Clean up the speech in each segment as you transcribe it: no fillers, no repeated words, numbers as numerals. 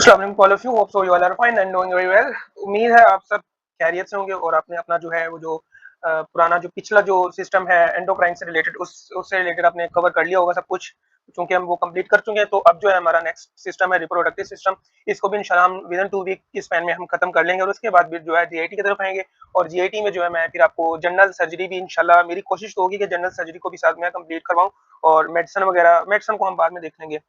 अस्सलाम वालेकुम all of you, hope so you all are fine and doing very well. उम्मीद है आप सब खैरियत से होंगे और आपने अपना जो है वो जो पुराना जो पिछला जो सिस्टम है एंडोक्राइन से रिलेटेड उससे रिलेटेड आपने कवर कर लिया होगा सब कुछ, क्योंकि हम वो कंप्लीट कर चुके हैं। तो अब जो है हमारा नेक्स्ट सिस्टम है रिप्रोडक्टिव सिस्टम। इसको भी इंशाल्लाह हम विद इन 2 वीक की स्पैन में हम खत्म कर लेंगे और उसके बाद भी जो है जीआईटी की तरफ आएंगे। और जीआईटी में जो है मैं फिर आपको जनरल सर्जरी भी इंशाल्लाह, मेरी कोशिश तो होगी कि जनरल सर्जरी को भी साथ में कंप्लीट करवाऊं और मेडिसिन वगैरह, मेडिसिन को हम बाद में देख लेंगे।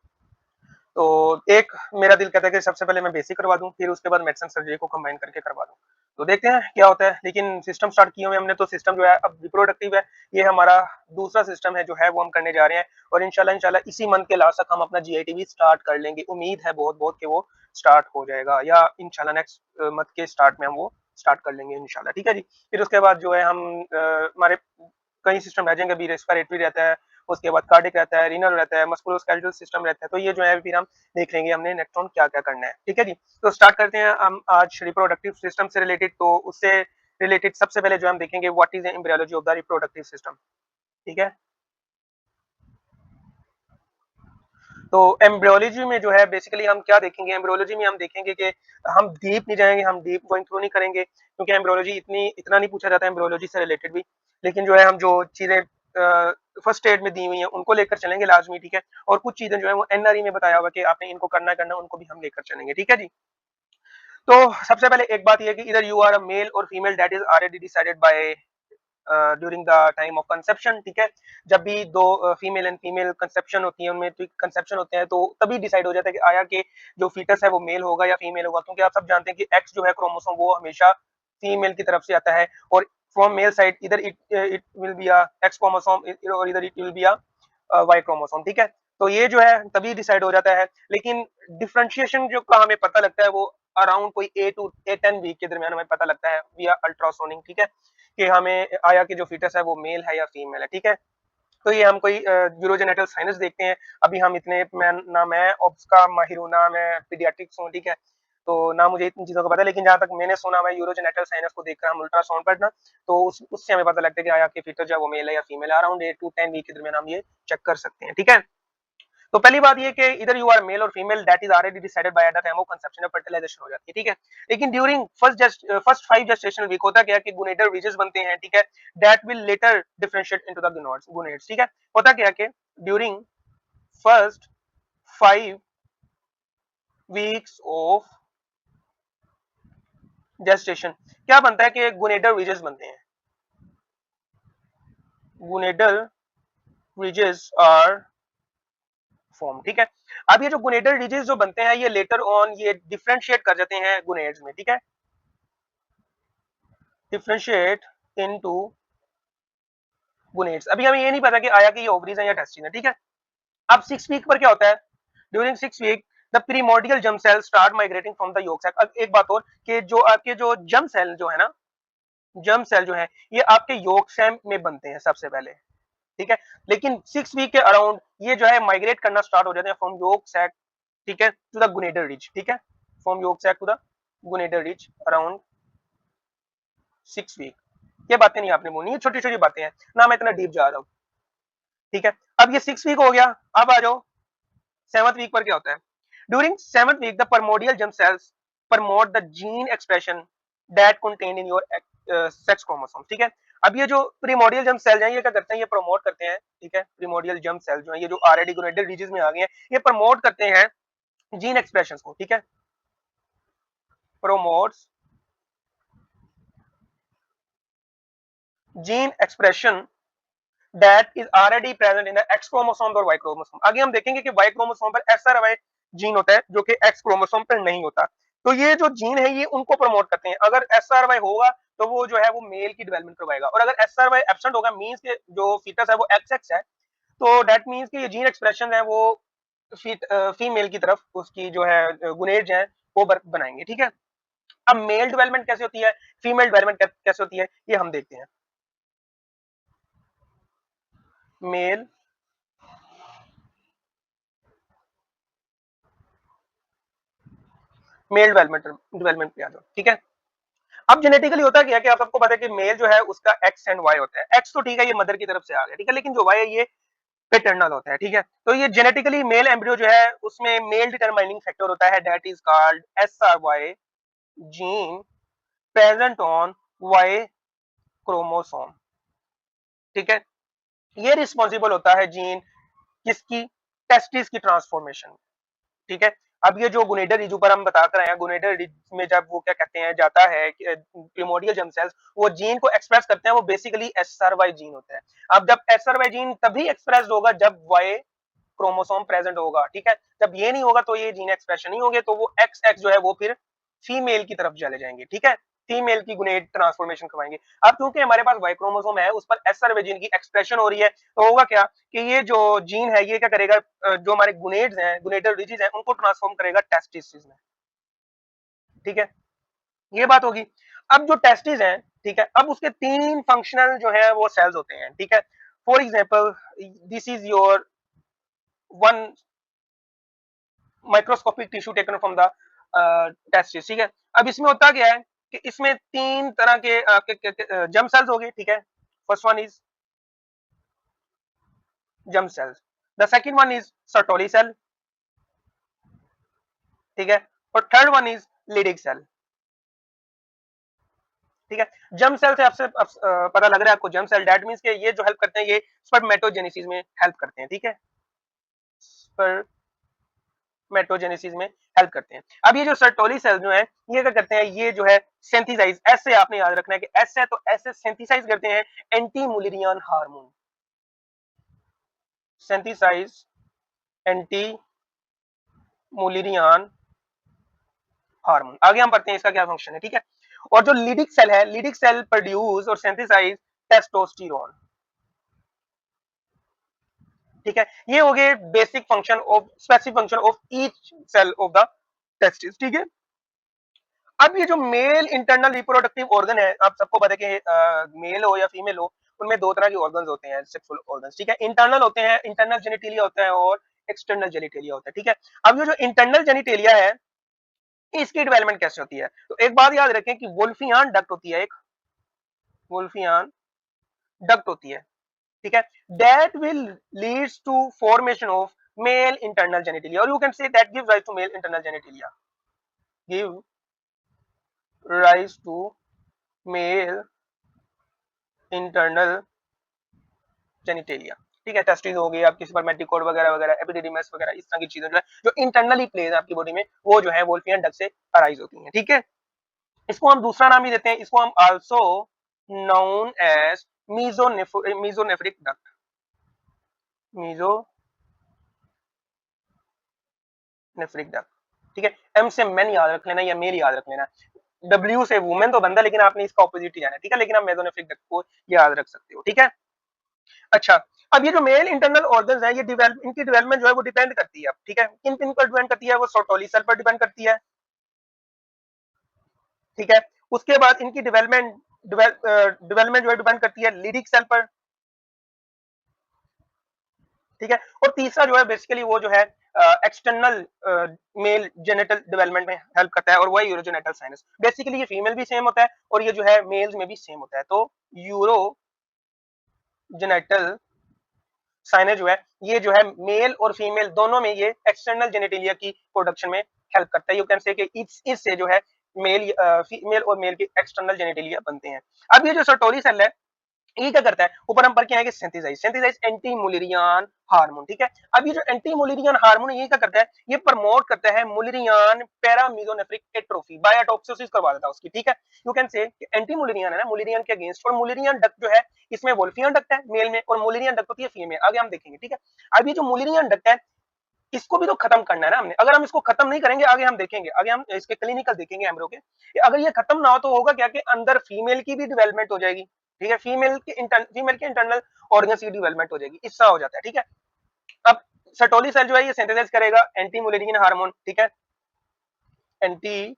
तो एक मेरा दिल कहता है कि सबसे पहले मैं बेसिक करवा दूं, फिर उसके बाद मेडिसिन सर्जरी को कंबाइन करके करवा दूं। तो देखते हैं क्या होता है। लेकिन सिस्टम स्टार्ट किए हुए हमने, तो सिस्टम जो है अब रिप्रोडक्टिव है। ये हमारा दूसरा सिस्टम है जो है वो हम करने जा रहे हैं। और इंशाल्लाह इंशाल्लाह इसी मंथ के लास्ट तक हम अपना जीआईटी भी स्टार्ट कर लेंगे। उम्मीद है बहुत बहुत कि वो स्टार्ट हो जाएगा, या इंशाल्लाह नेक्स्ट मंथ के स्टार्ट में हम वो स्टार्ट कर लेंगे इंशाल्लाह। ठीक है जी। फिर उसके बाद जो है हम हमारे कई सिस्टम रह जाएंगे। अभी रेस्पिरेटरी रहता है, उसके बाद कार्डिक रहता है, रीनल रहता है, मस्कुलोस्केलेटल सिस्टम रहता है। तो ये जो है फिर हम देख लेंगे हमने नेक्स्ट ऑन क्या क्या करना है। ठीक है जी। तो स्टार्ट करते हैं हम आज रिप्रोडक्टिव सिस्टम से रिलेटेड। तो उससे रिलेटेड सबसे पहले जो हम देखेंगे what is the embryology of the reproductive system. ठीक है। तो एम्ब्रियोलॉजी में जो है बेसिकली हम क्या देखेंगे, एम्ब्रियोलॉजी में हम देखेंगे कि हम डीप नहीं जाएंगे, हम डीप गोइंग थ्रू नहीं करेंगे, क्योंकि एम्ब्रियोलॉजी इतना नहीं पूछा जाता है एम्ब्रियोलॉजी से रिलेटेड भी। लेकिन जो है हम जो चीजें फर्स्ट एड में दी हुई हैं उनको लेकर चलेंगे लाजमी। ठीक है। और कुछ चीजें जो है वो एनआरई में बताया हुआ कि आपने इनको करना करना, उनको भी हम लेकर चलेंगे। ठीक है जी। तो सबसे पहले एक बात यह है कि इधर यू आर अ मेल और female, that is already decided by during the time of conception. ठीक है। जब भी दो फीमेल एंड फीमेल कंसेप्शन होती है, उनमें कंसेप्शन होते हैं, तो तभी डिसाइड हो जाता है कि आया कि जो फीटस है वो मेल होगा या फीमेल होगा। क्योंकि आप सब जानते हैं कि एक्स जो है क्रोमोसोम वो हमेशा फीमेल की तरफ से आता है, और फ्रॉम मेल साइड इधर it will be a X chromosome और इधर it will be a Y chromosome. ठीक है। तो ये जो है तभी डिसाइड हो जाता है। लेकिन डिफरेंशिएशन जो का हमें पता लगता है वो अराउंड कोई 8 to 10 वीक के दरमियान हमें पता लगता है विया अल्ट्रासोनिक। ठीक है। कि हमें आया कि जो फीटस है वो मेल है या फीमेल है। ठीक है। तो ये हम कोई यूरोजेनेटल साइंस देखते हैं। अभी हम इतने मैं ऑब्स का माहिर हूं ना, मैं पीडियाट्रिक्स हूँ। ठीक है। तो ना मुझे इतनी चीजों का पता है, लेकिन जहां तक मैंने सुना हुआ यूरोजेनेटल साइंस को देखकर हम अल्ट्रासाउंड पढ़ना, तो उससे हमें पता लगता है कि आया कि फीटस जो है वो मेल है या फीमेल है। अराउंड 8 to 10 वीक के दरमियान हम ये चेक कर सकते हैं। ठीक है। तो पहली बात ये कि इधर यू आर मेल और female, that is already decided by the time of conception और फर्टिलाइजेशन हो जाती है। ठीक है। लेकिन ड्यूरिंग फर्स्ट 5 जेस्टेशनल वीक होता क्या है कि गुनेडर रीजेस बनते हैं। ठीक है। That will later differentiate into the gonads. ठीक है। होता क्या कि during first 5 weeks of gestation क्या बनता है कि गुनेडर रीजेस बनते हैं। Gonadal ridges are form. ठीक है। अब ये जो गुनेडल रीजेस जो बनते हैं ये लेटर ऑन ये डिफरेंशिएट कर जाते हैं गुनेड्स में। ठीक है। Differentiate into gonads. अभी हमें ये नहीं पता कि आया कि ये ओवरीज है या टेस्टिन है। ठीक है। अब 6 वीक पर क्या होता है, during 6 week the primordial germ cell start migrating from the yolk sac. अब एक बात और कि जो आपके जो जर्म सेल जो है ना, जर्म सेल जो है ये आपके योक सैक में बनते हैं सबसे पहले। ठीक है। लेकिन 6 वीक के अराउंड ये जो है माइग्रेट करना स्टार्ट हो जाते हैं फ्रॉम योक सैक, ठीक है, टू द गुनेडल रिज। ठीक है। From yolk sac to the gonadal ridge around 6 week. ये बातें नहीं आपने बोलनी, ये छोटी छोटी बातें हैं ना, मैं इतना डीप जा रहा हूँ। ठीक है। अब ये 6 वीक हो गया। अब आ जाओ 7th वीक पर क्या होता है। During 7th week the primordial germ cells promote the gene expression that contain in your sex chromosome. ठीक है। अब ये जो प्रीमोडियल जर्म सेल हैं ये क्या करते हैं, ये प्रमोट करते हैं। ठीक है। प्रीमोडियल जर्म सेल जो है ये जो ऑलरेडी गोनेडल रीजेस में आ गए हैं, ये प्रमोट करते हैं जीन एक्सप्रेशन को। ठीक है। Promotes gene expression that is already present in the x chromosome और वाई क्रोमोसोम। आगे हम देखेंगे कि वाई क्रोमोसोम पर एसआरवाई जीन होता है जो कि एक्स क्रोमोसोम पर नहीं होता। तो ये जो जीन है ये उनको प्रमोट करते हैं। अगर एसआरवाई होगा तो वो जो है वो मेल की डेवलपमेंट करवाएगा, और अगर एसआरवाई एब्सेंट होगा मींस के जो फीटस है वो एक्स एक्स है, तो दैट मींस कि ये जीन एक्सप्रेशन है वो फीमेल की तरफ उसकी जो है गुनेज है वो बनाएंगे। ठीक है। अब मेल डेवलपमेंट कैसे होती है, फीमेल डेवलपमेंट कैसे होती है, ये हम देखते हैं। मेल मेल डेवलपमेंट पे आ जाओ। ठीक है। अब जेनेटिकली होता क्या है कि आप सबको पता है कि मेल जो है उसका एक्स एंड वाई होता है। एक्स तो ठीक है ये मदर की तरफ से आ गया। ठीक है। लेकिन जो वाई है ये पेटर्नल होता है, ठीक है। तो ये जेनेटिकली मेल एम्ब्रियो जो है उसमें मेल डिटरमाइनिंग फैक्टर होता है, that is called SRY gene present on Y chromosome, ठीक है। ये रिस्पॉन्सिबल होता है जीन किसकी, टेस्टिस की ट्रांसफॉर्मेशन, ठीक है। अब ये जो गोनेडल रिज ऊपर हम बता कर आए हैं, गोनेडल रिज में जब वो क्या कहते हैं जाता है प्रिमोर्डियल जर्म सेल्स, वो जीन को एक्सप्रेस करते हैं, वो बेसिकली SRY जीन होता है। अब जब SRY जीन तभी एक्सप्रेस होगा जब Y क्रोमोसोम प्रेजेंट होगा, ठीक है। जब ये नहीं होगा तो ये जीन एक्सप्रेशन नहीं होंगे, तो वो XX जो है वो फिर फीमेल की तरफ चले जाएंगे, ठीक है। फीमेल की गुनेड ट्रांसफॉर्मेशन करवाएंगे। अब क्योंकि हमारे पास वाई क्रोमोसोम है, उस पर SRY जीन की एक्सप्रेशन हो रही है, तो होगा क्या कि ये जो जीन है ये क्या करेगा, जो हमारे गुनेड्स हैं, गुनेडल रिजेस हैं, उनको ट्रांसफॉर्म करेगा टेस्टिस में, ठीक है। ये बात होगी। अब जो टेस्टिस है, ठीक है, अब उसके तीन फंक्शनल जो है वो सेल्स होते हैं, ठीक है। For example this is your one microscopic tissue taken from the testis, ठीक है। अब इसमें होता क्या है कि इसमें तीन तरह के जर्म सेल्स हो गए, ठीक है। First one is germ cells, the second one is Sertoli cell, ठीक है। और third one is leading cell, ठीक है। जर्म सेल से आपसे पता लग रहा है आपको, जर्म सेल दैट मींस के ये जो हेल्प करते हैं, ये स्पर्मेटोजेनेसिस में हेल्प करते हैं, ठीक है। स्पर्मेटोजेनेसिस में हेल्प करते हैं। अब ये जो सर्टोली सेल जो है ये क्या करते हैं, ये जो है सिंथेसाइज, एस से आपने याद रखना है कि एस है तो एस से सिंथेसाइज करते हैं anti Mullerian hormone, synthesize anti Mullerian hormone. आगे हम पढ़ते हैं इसका क्या फंक्शन है, ठीक है। और जो लीडिक सेल है, लीडिक सेल प्रोड्यूस और सिंथेसाइज टेस्टोस्टेरोन, ठीक है। ये हो गए basic function of specific function of each cell of the testis, ठीक है। अब ये जो मेल इंटरनल रिप्रोडक्टिव ऑर्गन है, आप सबको पता है कि मेल हो या फीमेल हो, उनमें दो तरह के ऑर्गन्स होते हैं, सेक्सुअल ऑर्गन्स, ठीक है। इंटरनल होते हैं, इंटरनल जेनिटेलिया होता है, और एक्सटर्नल जेनिटेलिया होता है, ठीक है। अब ये जो इंटरनल जेनिटेलिया है इसकी डेवलपमेंट कैसे होती है, तो एक बात याद रखें कि वोल्फियान डक्ट होती है, एक वोल्फियान डक्ट होती है, ठीक है। That will leads to formation of male internal genitalia, और you can say that give rise to male internal genitalia, give rise to male internal genitalia, ठीक है। टेस्टिस हो गई आपकी, स्पर्मेटिकोड वगैरह वगैरह, एपिडिडिमस वगैरह, इस तरह की चीजें जो है जो इंटरनली प्लेस है आपकी बॉडी में, वो जो है वोल्फियन डक्ट से अराइज होती हैं, ठीक है। इसको हम दूसरा नाम भी देते हैं, इसको हम also known as mesonephric duct, mesonephric duct, ठीक है। एम से मैन याद रख लेना या मेल याद रख लेना, डब्ल्यू से वुमेन तो बनता है, लेकिन आपने इसका ऑपोजिट ही जाना है, ठीक है। लेकिन आप मेजोनेफ्रिक डक्ट को याद रख सकते हो, ठीक है। अच्छा, अब ये जो मेल इंटरनल ऑर्गन्स हैं, ये डेवलप, इनकी डेवलपमेंट जो है वो डिपेंड करती है, ठीक है। किन किन पर डिपेंड करती है, वो सर्टोली सेल पर डिपेंड करती है, ठीक है। उसके बाद इनकी डेवलपमेंट जो है डिपेंड करती है लीडिक सेल पर, ठीक है। और तीसरा जो है बेसिकली वो जो है एक्सटर्नल मेल जेनेटल डेवलपमेंट में हेल्प करता है, और वही यूरोजेनेटल साइनस। बेसिकली ये फीमेल भी सेम होता है और ये जो है मेल्स में भी सेम होता है, तो यूरोजेनेटल साइनेज जो है ये जो है मेल और फीमेल दोनों में ये एक्सटर्नल जेनेटेलिया की प्रोडक्शन में हेल्प करता है। यू कैन से कि इससे जो है मेल फीमेल और मेल के एक्सटर्नल जेनेटेलिया बनते हैं। अब ये जो सर्टोली सेल है ये क्या करता है, ऊपर हम पढ़ के आएंगे सिंथेसाइज एंटी मुलेरियन हार्मोन, ठीक है। अब ये जो एंटी मुलेरियन हार्मोन ये क्या करता है, ये प्रमोट करता है मुलेरियन पैरामीजोनेफ्रिक एट्रोफी, बायोटॉक्सिसिस करवा देता है उसकी, ठीक है। यू कैन से एंटी मुलेरियन है ना, मुलेरियन के अगेंस्ट, और मुलेरियन डक्ट जो है इसमें वोल्फियन डक्ट है मेल में, और मुलेरियन डक्ट होती है फीमेल, आगे हम देखेंगे, ठीक है। अब ये जो मुलेरियन डक्ट है इसको भी तो खत्म करना है ना हमने, अगर हम इसको खत्म नहीं करेंगे, आगे हम देखेंगे, आगे हम इसके क्लिनिकल देखेंगे एम्ब्रियो के, अगर ये खत्म ना हो तो होगा क्या कि अंदर फीमेल की भी डेवलपमेंट हो जाएगी, ठीक है। फीमेल के इंटरनल ऑर्गन की डेवलपमेंट हो जाएगी, इससा हो जाता है, ठीक है। अब सर्टोली सेल जो है ये सिंथेसाइज करेगा एंटी मुलेरियन हार्मोन, ठीक है, anti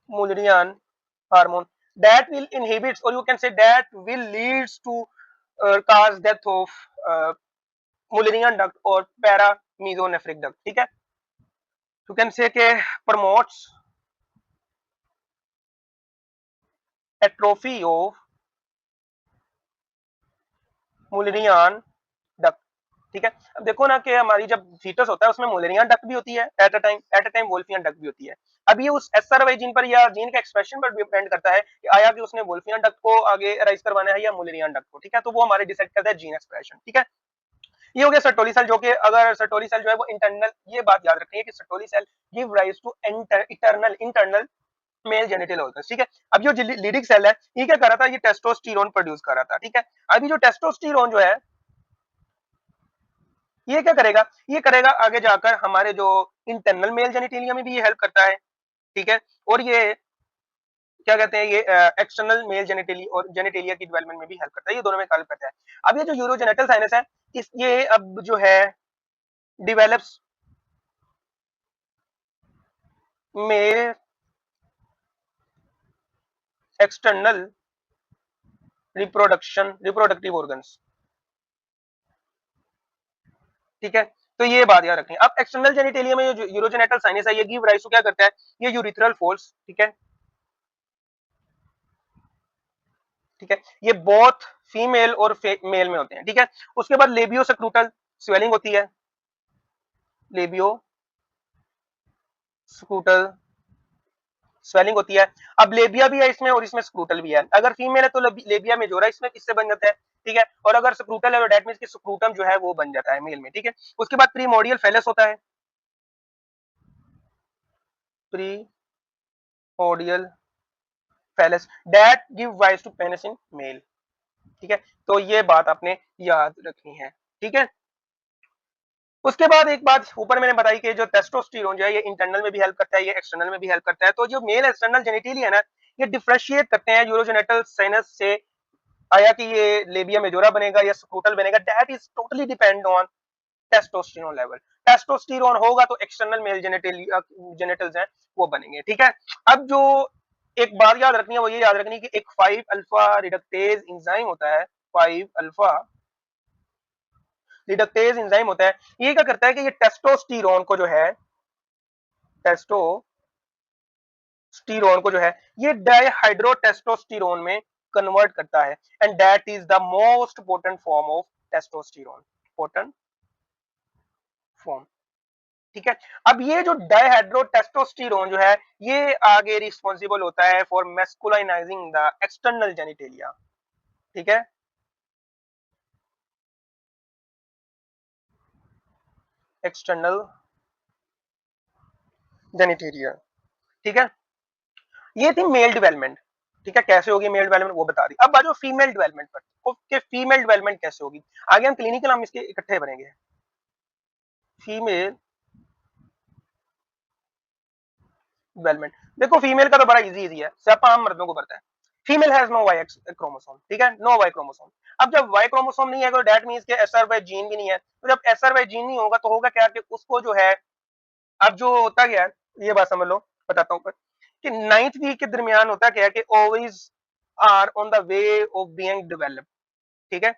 Mullerian hormone that will inhibits, or you can say that will leads to cause death of Mullerian duct और पैरामीजोनेफ्रिक डक्ट, ठीक है। यू कैन से के प्रमोट्स atrophy of मुलेरियन ठीक है। अब देखो ना कि हमारी जब फीटस होता है उसमें मुलेरियन डक्ट भी होती है at a time Wolffian duct भी होती है। अब ये उस एसआरवाई जीन पर या जीन के एक्सप्रेशन पर डिपेंड करता है कि आया कि उसने वोल्फियन डक्ट को आगे राइज करवाना है या मुलेरियन डक्ट को, ठीक है। तो वो हमारे डिसाइड करता है जीन एक्सप्रेशन, ठीक है। ये हो गया सर्टोली सेल, जो कि अगर सर्टोली सेल जो है वो इंटरनल, ये बात याद रखनी है कि Sertoli cell give rise to internal male genital organs, ठीक है। अब जो लीडिंग सेल है ये क्या कर रहा था, ये टेस्टोस्टेरोन प्रोड्यूस कर रहा था, ठीक है। अभी जो टेस्टोस्टेरोन जो है ये क्या करेगा, ये करेगा आगे जाकर हमारे जो इंटरनल मेल जेनिटेलिया में भी ये हेल्प करता है, ठीक है। और ये क्या कहते हैं, ये एक्सटर्नल मेल जेनिटेलिया और जेनिटेलिया की डेवलपमेंट में भी हेल्प करता है, ये दोनों में हेल्प करता है। अब ये जो यूरोजेनेटल साइनस है इस ये अब जो है develops male external reproductive organs, ठीक है। तो ये बात याद रखनी है। अब एक्सटर्नल जेनिटेलिया में जो यूरोजेनेटल साइनस है ये गिव राइज टू क्या करता है, ये यूरिथ्रल फोल्स, ठीक है, ठीक है। ये बोथ फीमेल और मेल में होते हैं, ठीक है। उसके बाद लेबियो सक्रूटल स्वेलिंग होती है, लेबियो स्क्रूटल स्वेलिंग होती है। अब लेबिया भी है इसमें और इसमें स्क्रूटल भी है। अगर फीमेल है तो लेबिया मेजोरा इसमें किससे बन जाता है, ठीक है। और अगर स्क्रूटल है तो डेट मींस कि स्क्रूटम जो है वो बन जाता है मेल में, ठीक है। उसके बाद प्रीमोडियल फेलस होता है, primordial phallus that give rise to penis in male, ठीक है। तो ये बात आपने याद रखनी है, ठीक है। उसके बाद एक बात ऊपर मैंने बताई कि जो टेस्टोस्टेरोन जो है ये इंटरनल में भी हेल्प करता है, ये एक्सटर्नल में भी हेल्प करता है। तो जो मेल एक्सटर्नल जेनिटली है ना, ये डिफरेंशिएट करते हैं यूरोजेनेटल साइनस से, आया कि ये लेबिया मेजोरा बनेगा या स्क्रूटल बनेगा, that is totally depend on testosterone level. Testosterone होगा तो एक्सटर्नल मेल जेनिटल्स हैं वो बनेंगे, ठीक है। अब जो एक बात याद रखनी है वो ये याद रखनी है कि एक 5 अल्फा रिडक्टेज एंजाइम होता है, 5 अल्फा रिडक्टेज एंजाइम होता है। ये क्या करता है कि ये टेस्टोस्टेरोन को जो है, टेस्टोस्टेरोन को जो है ये डाइहाइड्रोटेस्टोस्टेरोन में कन्वर्ट करता है, and that is the most potent form of testosterone, potent form, ठीक है। अब ये जो डाइहाइड्रोटेस्टोस्टेरोन जो है ये आगे रिस्पॉन्सिबल होता है फॉर मैस्कुलाइनाइजिंग द एक्सटर्नल जेनिटेलिया, ठीक है, एक्सटर्नल जेनिटेलिया, ठीक है। ये थी मेल डेवलपमेंट, ठीक है। कैसे होगी मेल डेवलपमेंट वो बता दी। अब बाजू फीमेल डेवलपमेंट पर कि फीमेल डेवलपमेंट कैसे होगी, आगे हम क्लिनिकल हम इसके इकट्ठे बनेंगे। फीमेल डेवलपमेंट, देखो फीमेल का तो बड़ा इजी इजी है, सिर्फ आम मर्दों को पड़ता है। Female has know why chromosome, ठीक है, नो वाई क्रोमोसोम। अब जब वाई क्रोमोसोम नहीं है तो दैट मींस के एसआर वाई जीन भी नहीं है। तो जब एसआर वाई जीन नहीं होगा तो होगा क्या कि उसको जो है, अब जो होता क्या है ये बात समझ लो, बताता हूँ कि 9th वीक के दरमियान होता क्या है कि ovaries are on the way of being developed, ठीक है।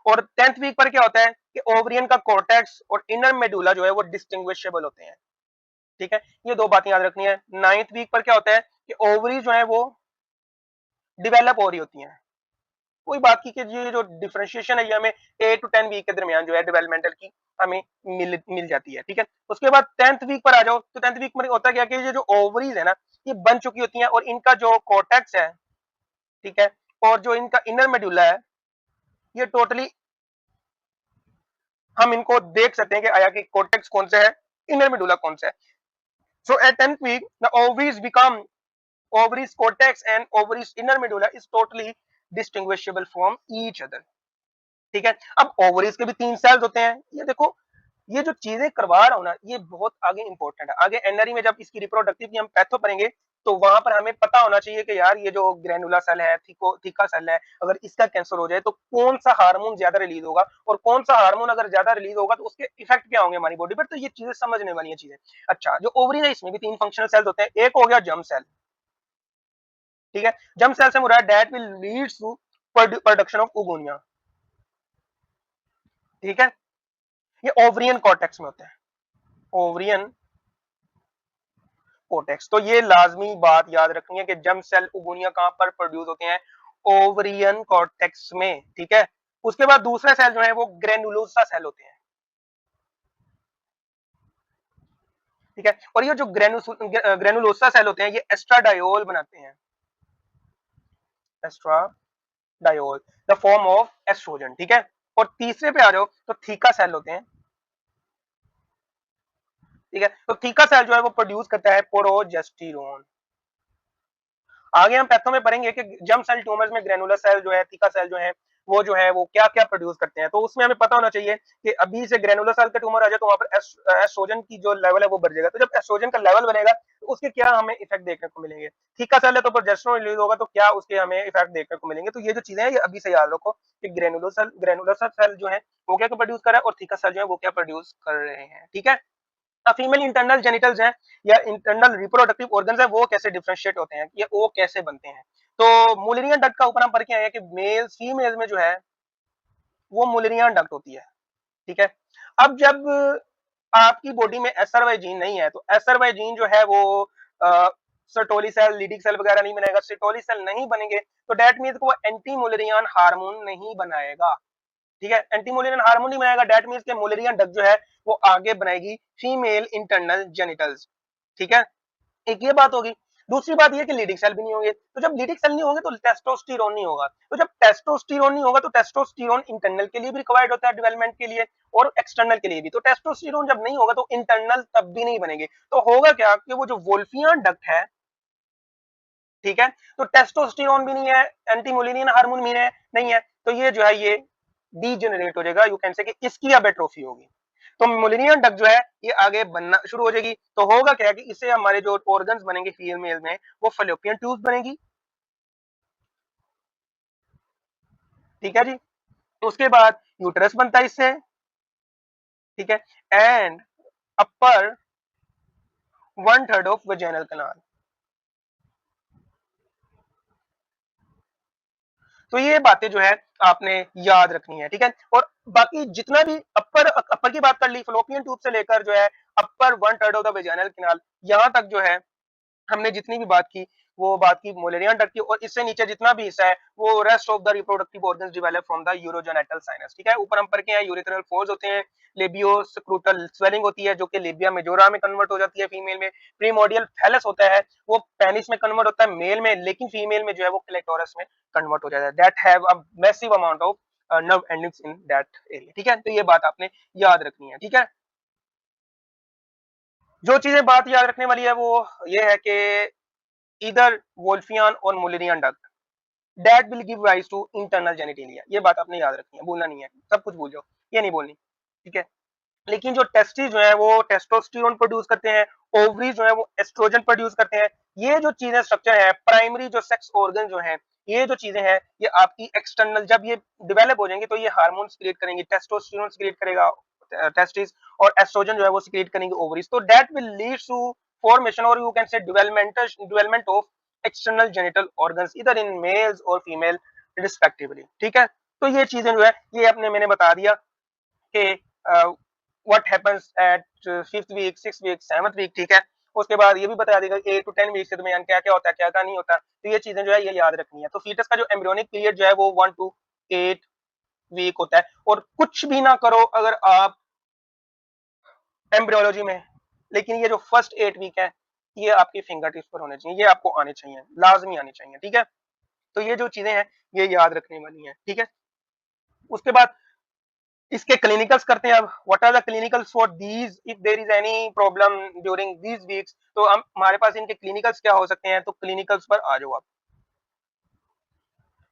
और 10th वीक पर क्या होता है कि ओवरियन का कॉर्टेक्स और इनर मेडुला जो है वो डिस्टिंग्विशेबल होते हैं, ठीक है। ये दो बातें याद रखनी है। 9th वीक पर क्या होता है कि ओवरी जो है वो डिवेलप हो रही होती हैं। कोई बाकी के जो डिफरेंशिएशन है ये हमें 8 to 10 वीक के दरमियान जो है डेवलपमेंटल की हमें मिल जाती है, ठीक है। उसके बाद 10th वीक पर आ जाओ तो 10th वीक में होता क्या कि ये जो ओवरीज है ना ये बन चुकी होती हैं और इनका जो कॉर्टेक्स है, ठीक है, और जो इनका इनर मेडुला है ये टोटली हम इनको देख सकते हैं कि आया कि कॉर्टेक्स कौन सा है, इनर मेडुला कौन सा है। So at 10th week the ovaries become ovaries cortex and ovaries inner medulla is totally distinguishable from each other, ठीक है। अब ओवरीज के भी 3 सेल्स होते हैं। ये देखो ये जो चीजें करवा रहा हूं ना ये बहुत आगे इंपॉर्टेंट है। आगे एनआरई में जब इसकी रिप्रोडक्टिव की हम पैथो पढ़ेंगे तो वहां पर हमें पता होना चाहिए कि यार ये जो ग्रेनुला सेल है, थीका सेल है, अगर इसका कैंसर हो जाए तो कौन सा हार्मोन ज्यादा रिलीज होगा और कौन सा हार्मोन अगर ज्यादा रिलीज होगा तो उसके इफेक्ट क्या होंगे हमारी बॉडी पर। तो ये चीजें समझने वाली है चीजें। अच्छा, जो ओवरी है इसमें भी 3 फंक्शनल सेल्स होते हैं। एक हो गया जर्म सेल, ठीक है। जर्म सेल से मुराद that will leads to production of oogonia, ठीक है। ये ओवरियन कॉर्टेक्स में होते हैं, ओवरियन कॉर्टेक्स। तो ये लाजमी बात याद रखनी है कि जर्म सेल ओगोनिया कहां पर प्रोड्यूस होते हैं, ओवरियन कॉर्टेक्स में, ठीक है। उसके बाद दूसरा सेल जो है वो ग्रेनुलोसा सेल होते हैं, ठीक है। और ये जो ग्रेनुलोसा सेल होते हैं ये एस्ट्राडायोल बनाते हैं, estradiol, the form of oestrogen, ठीक है। और तीसरे पे आ जाओ तो थीका सेल होते हैं, ठीक है। तो थीका सेल जो है वो प्रोड्यूस करता है प्रोजेस्टेरोन। आगे हम पैथो में पढ़ेंगे कि जर्म सेल ट्यूमर्स में ग्रेनुलर सेल जो है, थीका सेल जो है वो क्या क्या प्रोड्यूस करते हैं। तो उसमें हमें पता होना चाहिए कि अभी से ग्रेनुलर सेल का ट्यूमर आ जाए तो वहां पर एस्ट्रोजन की जो लेवल है वो बढ़ जाएगा। तो जब एस्ट्रोजन का लेवल बढ़ेगा तो उसके क्या हमें इफेक्ट देखने को मिलेंगे। थीका सेल है तो प्रोजेस्टेरोन रिलीज होगा तो क्या उसके हमें इफेक्ट देखने को मिलेंगे। तो ये जो चीजें हैं ये अभी से याद रखो कि ग्रेनुलर सेल जो है वो क्या प्रोड्यूस कर रहा है और थीका सेल जो है वो क्या प्रोड्यूस कर रहे हैं, ठीक है। फीमेल इंटरनल जेनिटल्स हैं या इंटरनल रिप्रोडक्टिव ऑर्गन्स है वो कैसे डिफरेंशिएट होते हैं, ये वो कैसे बनते हैं। तो मुलरियन डक्ट का ऊपर हम पढ़ के आए हैं कि मेल फीमेल में जो है वो मुलरियन डक्ट होती है, ठीक है। अब जब आपकी बॉडी में एसआरवाई जीन नहीं है तो एसआरवाई जीन जो है वो सर्टोली सेल, लीडिक सेल वगैरह नहीं बनाएगा। सर्टोली सेल नहीं बनेंगे तो डेट मीन्स वो एंटी मुलरियन हार्मोन नहीं बनाएगा, ठीक है। एंटी मुलरियन हार्मोन नहीं बनाएगा, डेट मीन्स के मुलरियन डक्ट जो है वो आगे बनाएगी फीमेल इंटरनल जेनिटल्स, ठीक है। एक ये बात होगी। दूसरी बात ये कि लीडिंग सेल भी नहीं होंगे, तो जब लीडिंग सेल नहीं होंगे तो टेस्टोस्टेरोन नहीं होगा। तो जब टेस्टोस्टेरोन नहीं होगा तो टेस्टोस्टेरोन इंटरनल के लिए भी रिक्वायर्ड होता है डेवलपमेंट के लिए और एक्सटर्नल के लिए भी। तो टेस्टोस्टेरोन जब नहीं होगा तो इंटरनल तब भी नहीं बनेंगे। तो होगा क्या कि वो जो वोल्फियन डक्ट है, ठीक है, तो टेस्टोस्टेरोन भी नहीं है, एंटी मुलिनियन हार्मोन भी नहीं है, तो ये जो है ये डीजेनरेट हो जाएगा। यू कैन से कि इसकी अब एट्रोफी होगी। तो मुलिनियन डक्ट जो है ये आगे बनना शुरू हो जाएगी। तो होगा क्या कि इससे हमारे जो ऑर्गन्स बनेंगे फीमेल में वो फैलोपियन ट्यूब बनेगी, ठीक है जी। उसके बाद यूटरस बनता है इससे, ठीक है। And upper 1/3 of vaginal canal. तो ये बातें जो है आपने याद रखनी है, ठीक है। और बाकी जितना भी अपर की बात कर ली, फलोपियन ट्यूब से लेकर जो है अपर 1/3 ऑफ द वेजाइनल कैनाल, यहाँ तक जो है हमने जितनी भी बात की वो बात की मोलेरियन डक्ट की। और इससे नीचे जितना भी हिस्सा है वो rest of the reproductive organs develop from the urogenital sinus, ठीक है। ऊपर हम पढ़ के हैं यूरिथ्रल फोर्स होते हैं, लेबियो स्क्रूटल स्वेलिंग होती है जो कि लेबिया मेजोरा में कन्वर्ट हो जाती है फीमेल में। प्रीमोडियल थैलस होता है वो पेनिस में कन्वर्ट होता है मेल में, लेकिन फीमेल में जो है वो क्लेटोरस में कन्वर्ट हो जाता है। That have a massive amount of nerve endings in that area, ठीक है। तो ये बात आपने याद रखनी है, ठीक है। जो चीजें बात याद रखने वाली है वो ये है कि इधर वोल्फियन और Mullerian duct that will give rise to internal genitalia. ये बात आपने याद रखनी है, भूलना नहीं है, सब कुछ भूल जाओ, ये नहीं बोलनी, ठीक है। लेकिन जो टेस्टिस जो है वो टेस्टोस्टेरोन प्रोड्यूस करते हैं, ओवरी जो है वो एस्ट्रोजन प्रोड्यूस करते हैं। ये जो चीजें स्ट्रक्चर है प्राइमरी जो सेक्स ऑर्गन जो है ये जो चीजें हैं ये आपकी एक्सटर्नल जब ये डेवलप हो जाएंगे तो ये हार्मोन्स क्रिएट करेंगे, टेस्टोस्टेरोन क्रिएट करेगा टेस्टिस, और एस्ट्रोजन जो है वो क्रिएट करेंगे ओवरीज। तो that will lead to formation और you can say development of external genital organs इधर इन मेल्स और फीमेल रिस्पेक्टिवली, ठीक है। तो ये चीजें जो है ये अपने मैंने बता दिया कि what happens at 5th week, 6th week, 7th week, ठीक है। उसके बाद ये भी बता देगा 8 to 10 वीक के दरमियान क्या क्या होता है क्या क्या नहीं होता। तो ये चीजें जो है ये याद रखनी है। तो फीटस का जो एम्ब्रियोनिक पीरियड जो है वो 1 to 8 वीक होता है। और कुछ भी ना करो अगर आप एम्ब्रियोलॉजी में, लेकिन ये जो फर्स्ट 8 वीक है ये आपकी फिंगर टिप्स पर होने चाहिए, ये आपको आने चाहिए, लाजमी आने चाहिए, ठीक है। तो ये जो चीजें हैं ये याद रखने वाली हैं, ठीक है। उसके बाद इसके क्लिनिकल्स करते हैं। अब what are the clinicals for these if there is any problem during these weeks. तो हम हमारे पास इनके क्लिनिकल्स क्या हो सकते हैं, तो क्लिनिकल्स पर आ जाओ आप,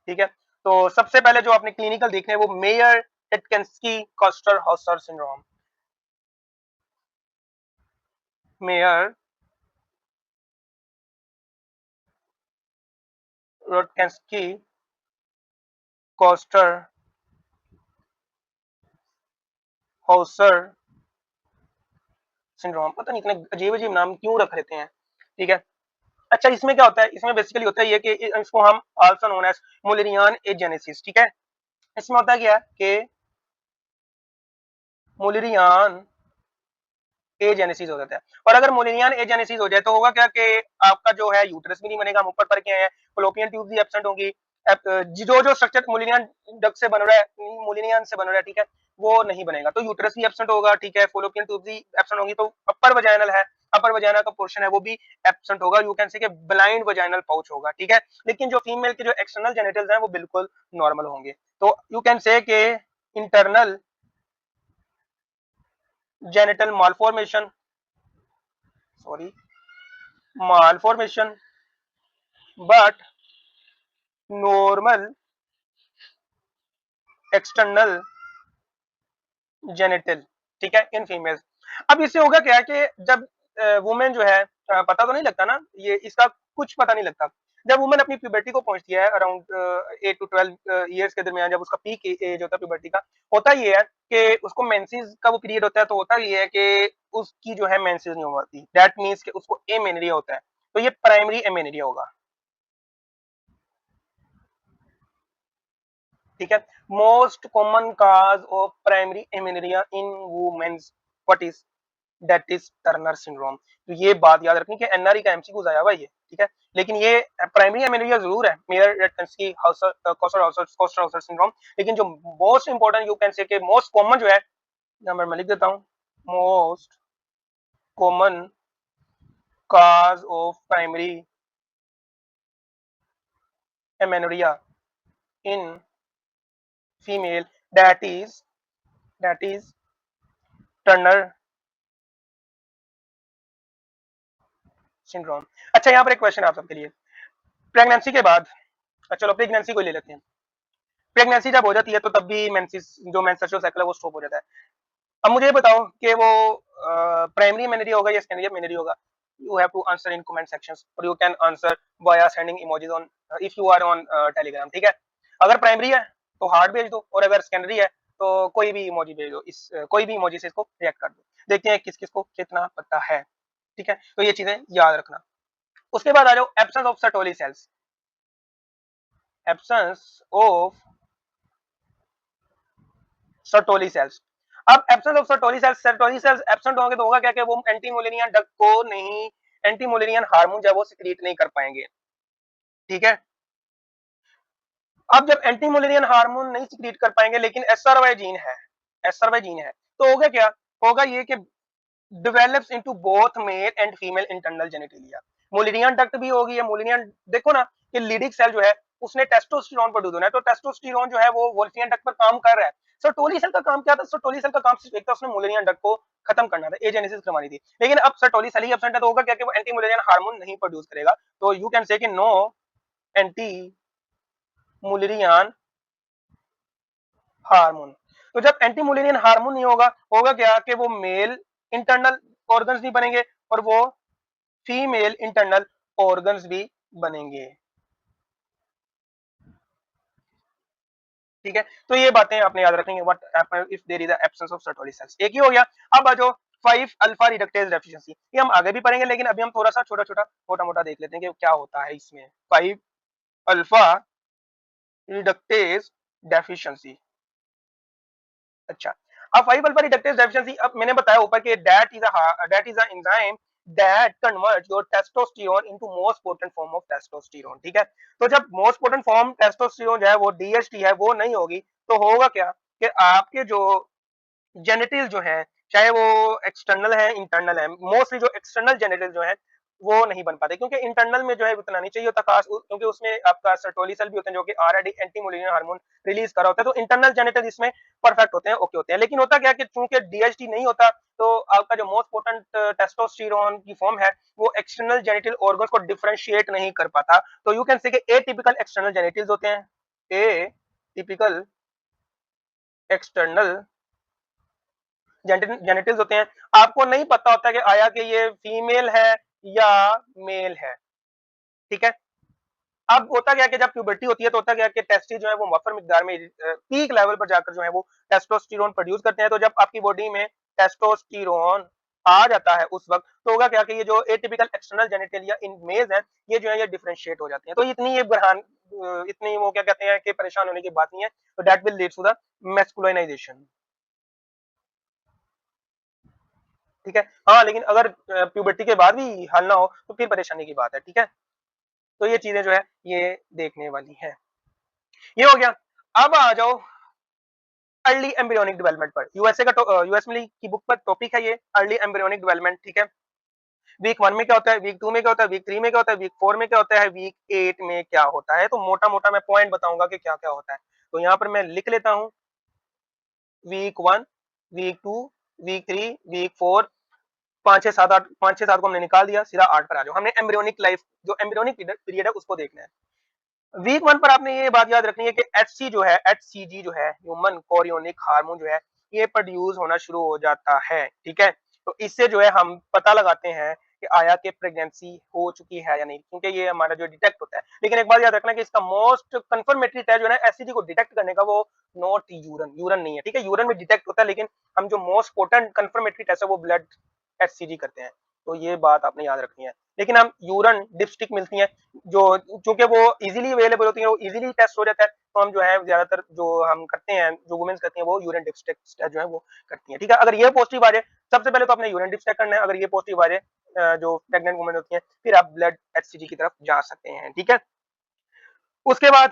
ठीक है। तो सबसे पहले जो आपने क्लिनिकल देखने हैं वो Mayer Rokitansky Kuster Hauser syndrome, Mayer Rokitansky Kuster Hauser syndrome. पता नहीं इतने अजीब अजीब नाम क्यों रख लेते हैं, ठीक है। अच्छा इसमें क्या होता है, इसमें बेसिकली होता है ये कि इसको हम also known as Mullerian agenesis, ठीक है। इसमें होता है क्या कि मुलेरियन एजेनेसिस हो जाता है। और अगर मुलेरियन एजेनेसिस हो जाए तो होगा क्या कि आपका जो है यूटरस भी नहीं बनेगा, हम ऊपर पढ़ के आए हैं, फलोपियन ट्यूब भी एब्सेंट होंगी, जो जो स्ट्रक्चर मुलिनियन डक्ट से बन रहा है, मुलिनियन से बन रहा है, ठीक है, वो नहीं बनेगा। तो यूट्रस भी एब्सेंट होगा, ठीक है, फॉलोपियन ट्यूब भी एब्सेंट होगी, तो अपर वजाइनल है, अपर वजाइना का पोर्शन है वो भी एब्सेंट होगा। यू कैन से कि ब्लाइंड वजाइनल पाउच होगा, ठीक है। लेकिन जो फीमेल के जो एक्सटर्नल जेनिटल्स हैं वो बिल्कुल नॉर्मल होंगे। तो यू कैन से कि internal genital malformation, sorry, malformation but normal external genital, ठीक है, इन फीमेल्स। अब इससे होगा क्या कि जब वुमेन जो है, पता तो नहीं लगता ना, ये इसका कुछ पता नहीं लगता। जब वुमेन अपनी प्यूबर्टी को पहुंचती है अराउंड 8 टू 12 ईयर्स के दरमियान, जब उसका पीक एज होता है प्यूबर्टी का, होता ये है कि उसको मेंसेस का वो पीरियड होता है। तो होता ये है कि उसकी जो है मेंसेस नहीं होती, दैट मींस कि उसको एमेनोरिया होता है। तो ये प्राइमरी एमेनोरिया होगा, ठीक है। Most common cause of primary amenorrhoea in womens, what is, that is Turner syndrome. तो ये बात याद रखनी कि एनआरई का एमसीक्यू आया हुआ ये, ठीक है। लेकिन ये प्राइमरी एमेनोरिया जरूर है, मेयर रेटकंस्की कोस्टर हाउसर सिंड्रोम। लेकिन जो मोस्ट इंपॉर्टेंट, यू कैन से कि मोस्ट कॉमन जो है, नंबर मैं लिख देता हूं, most common cause of primary amenorrhoea in female, that is Turner syndrome. अच्छा, यहाँ पर एक क्वेश्चन आप सबके लिए, प्रेगनेंसी के बाद, चलो प्रेगनेंसी को ले लेते हैं। प्रेगनेंसी जब हो जाती है तो तब भी मेंसेस, जो मेंस्ट्रुअल साइकिल है वो स्टॉप हो जाता है। अब मुझे ये बताओ कि वो प्राइमरी मेनोरिया होगा या सेकेंडरी मेनोरिया होगा। You have to answer in comment sections, और you can answer via sending emojis on, if you are on Telegram, ठीक है। अगर प्राइमरी है तो हार्ट भेज दो, और अगर सेकेंडरी है तो कोई भी इमोजी भेज दो, इस कोई भी इमोजी से इसको रिएक्ट कर दो। देखते हैं किस किस को कितना पता है, ठीक है। तो ये चीजें याद रखना। उसके बाद आ जाओ absence of Sertoli cells, absence of Sertoli cells. अब absence of Sertoli cells absent होंगे तो होगा क्या कि वो एंटी मोलिनियन ड्रग को नहीं, एंटी मोलिनियन हार्मोन जो है वो सिक्रीट नहीं कर पाएंगे, ठीक है। अब जब एंटी मोलिनियन हार्मोन नहीं सिक्रीट कर पाएंगे लेकिन एसआरवाई जीन है, एसआरवाई जीन है, तो होगा क्या, होगा ये कि develops into both male and female internal genitalia। Mullerian duct भी होगी, या मोलिनियन, देखो ना कि लीडिक सेल जो है उसने टेस्टोस्टेरोन प्रोड्यूस होना है, तो टेस्टोस्टेरोन जो है वो वोल्फियन डक्ट पर काम कर रहा है। सर्टोली सेल का काम क्या था, सर्टोली सेल का काम सिर्फ एक था, उसने मोलिनियन डक्ट को खत्म करना था, एजेनेसिस करवानी थी। लेकिन अब सर्टोली सेल ही एब्सेंट है तो होगा क्या कि वो एंटी मोलिनियन हार्मोन नहीं प्रोड्यूस करेगा। तो यू कैन से कि नो एंटी मोलिनियन हार्मोन। तो जब एंटी मोलिनियन हार्मोन नहीं होगा, होगा क्या कि वो मेल इंटरनल ऑर्गन्स नहीं बनेंगे और वो फीमेल इंटरनल ऑर्गन्स भी बनेंगे, ठीक है। तो ये बातें आपने याद रखेंगे, what happen if there is absence of Sertoli cells, एक ही हो गया। अब आ जाओ 5 अल्फा रिडक्टेज डेफिशिएंसी, ये हम आगे भी पढ़ेंगे लेकिन अभी हम थोड़ा सा छोटा छोटा मोटा मोटा देख लेते हैं कि क्या होता है इसमें। 5 अल्फा रिडक्टेज डेफिशिएंसी, अच्छा। अब 5 अल्फा रिडक्टेज डेफिशिएंसी, अब मैंने बताया ऊपर कि that is a enzyme that converts your testosterone into most potent form of testosterone, ठीक है। तो जब मोस्ट पोटेंट फॉर्म टेस्टोस्टेरोन जो है वो डीएचटी है वो नहीं होगी, तो होगा क्या कि आपके जो जेनेटिल जो है, चाहे वो एक्सटर्नल है इंटरनल है, मोस्टली जो एक्सटर्नल जेनेटिल जो है वो नहीं बन पाते, क्योंकि इंटरनल में जो है उतना नहीं चाहिए होता खास, क्योंकि उसमें आपका सर्टोली सेल भी होते हैं जो कि ऑलरेडी एंटी मोलिनियन हार्मोन रिलीज कर रहा होता है, तो इंटरनल जेनेटिल इसमें परफेक्ट होते हैं, ओके होते हैं। लेकिन होता क्या है कि चूंकि डीएचटी नहीं होता, तो आपका जो मोस्ट पोटेंट टेस्टोस्टेरोन की फॉर्म है वो एक्सटर्नल जेनेटिल ऑर्गन्स को डिफरेंशिएट नहीं कर पाता। तो यू कैन से कि एटिपिकल एक्सटर्नल जेनेटिल्स होते हैं, ए टिपिकल एक्सटर्नल जेनेटिल्स होते हैं। आपको नहीं पता होता कि आया कि ये फीमेल है या मेल है, ठीक है। अब होता क्या कि जब प्यूबर्टी होती है तो होता क्या कि टेस्टी जो है वो मुअफ्फर मिकदार में पीक लेवल पर जाकर जो है वो टेस्टोस्टेरोन प्रोड्यूस करते हैं। तो जब आपकी बॉडी में टेस्टोस्टेरोन आ जाता है उस वक्त, तो होगा क्या कि ये जो एटिपिकल एक्सटर्नल जेनिटल या इन मेल्स हैं, ये जो है ये डिफरेंशिएट हो जाते हैं। तो इतनी ये बरहान, इतनी वो क्या कहते हैं कि परेशान होने की बात नहीं है। तो that will lead to the masculinisation, ठीक है। हाँ, लेकिन अगर प्यूबर्टी के बाद भी हल ना हो तो फिर परेशानी की बात है, ठीक है। तो ये चीजें जो है ये देखने वाली है। ये हो गया। अब आ जाओ अर्ली एम्ब्रियोनिक डेवलपमेंट पर। यूएसए का यूएस की बुक पर टॉपिक है ये अर्ली एम्ब्रियोनिक डेवलपमेंट, ठीक है। वीक 1 में क्या होता है, वीक 2 में क्या होता है, वीक 3 में क्या होता है, वीक 4 में क्या होता है, वीक 8 में क्या होता है। तो मोटा मोटा मैं पॉइंट बताऊंगा कि क्या क्या होता है। तो यहाँ पर मैं लिख लेता हूँ वीक 1, वीक 2, वीक 3, वीक 4, 5 6 7 8, 5 6 7 को हमने निकाल दिया, सीधा 8 पर आ जाओ। हमने एम्ब्रियोनिक लाइफ जो एम्ब्रियोनिक पीरियड है उसको देखना है। वीक 1 पर आपने ये बात याद रखनी है कि एचसी जो है, एचसीजी जो है, ह्यूमन कोरियोनिक हार्मोन जो है, ये प्रोड्यूस होना शुरू हो जाता है, ठीक है। तो इससे जो है हम पता लगाते हैं कि आया कि प्रेगनेंसी हो चुकी है या नहीं, क्योंकि ये हमारा जो डिटेक्ट होता है। लेकिन एक बात याद रखना कि इसका मोस्ट कंफर्मेटरी टेस्ट जो है एससीजी को डिटेक्ट करने का, वो नॉट यूरन, यूरन नहीं है, ठीक है। यूरन में डिटेक्ट होता है, लेकिन हम जो मोस्ट पोटेंट कंफर्मेटरी टेस्ट है वो ब्लड एचसीजी करते हैं। तो ये बात आपने याद रखनी है। लेकिन हम यूरन डिपस्टिक मिलती है जो, चूंकि वो इजीली अवेलेबल होती है, वो इजीली टेस्ट हो जाता है, तो हम जो है ज्यादातर जो हम करते हैं, जो वुमेन्स करती हैं, वो यूरिन डिपस्टिक टेस्ट जो है वो करती हैं, ठीक है। अगर ये पॉजिटिव आ जाए, सबसे पहले तो अपने यूरिन डिपस्टिक करना है। अगर ये पॉजिटिव आ जाए, जो प्रेग्नेंट वुमेन होती है, फिर आप ब्लड एचसीजी की तरफ जा सकते हैं, ठीक है। उसके बाद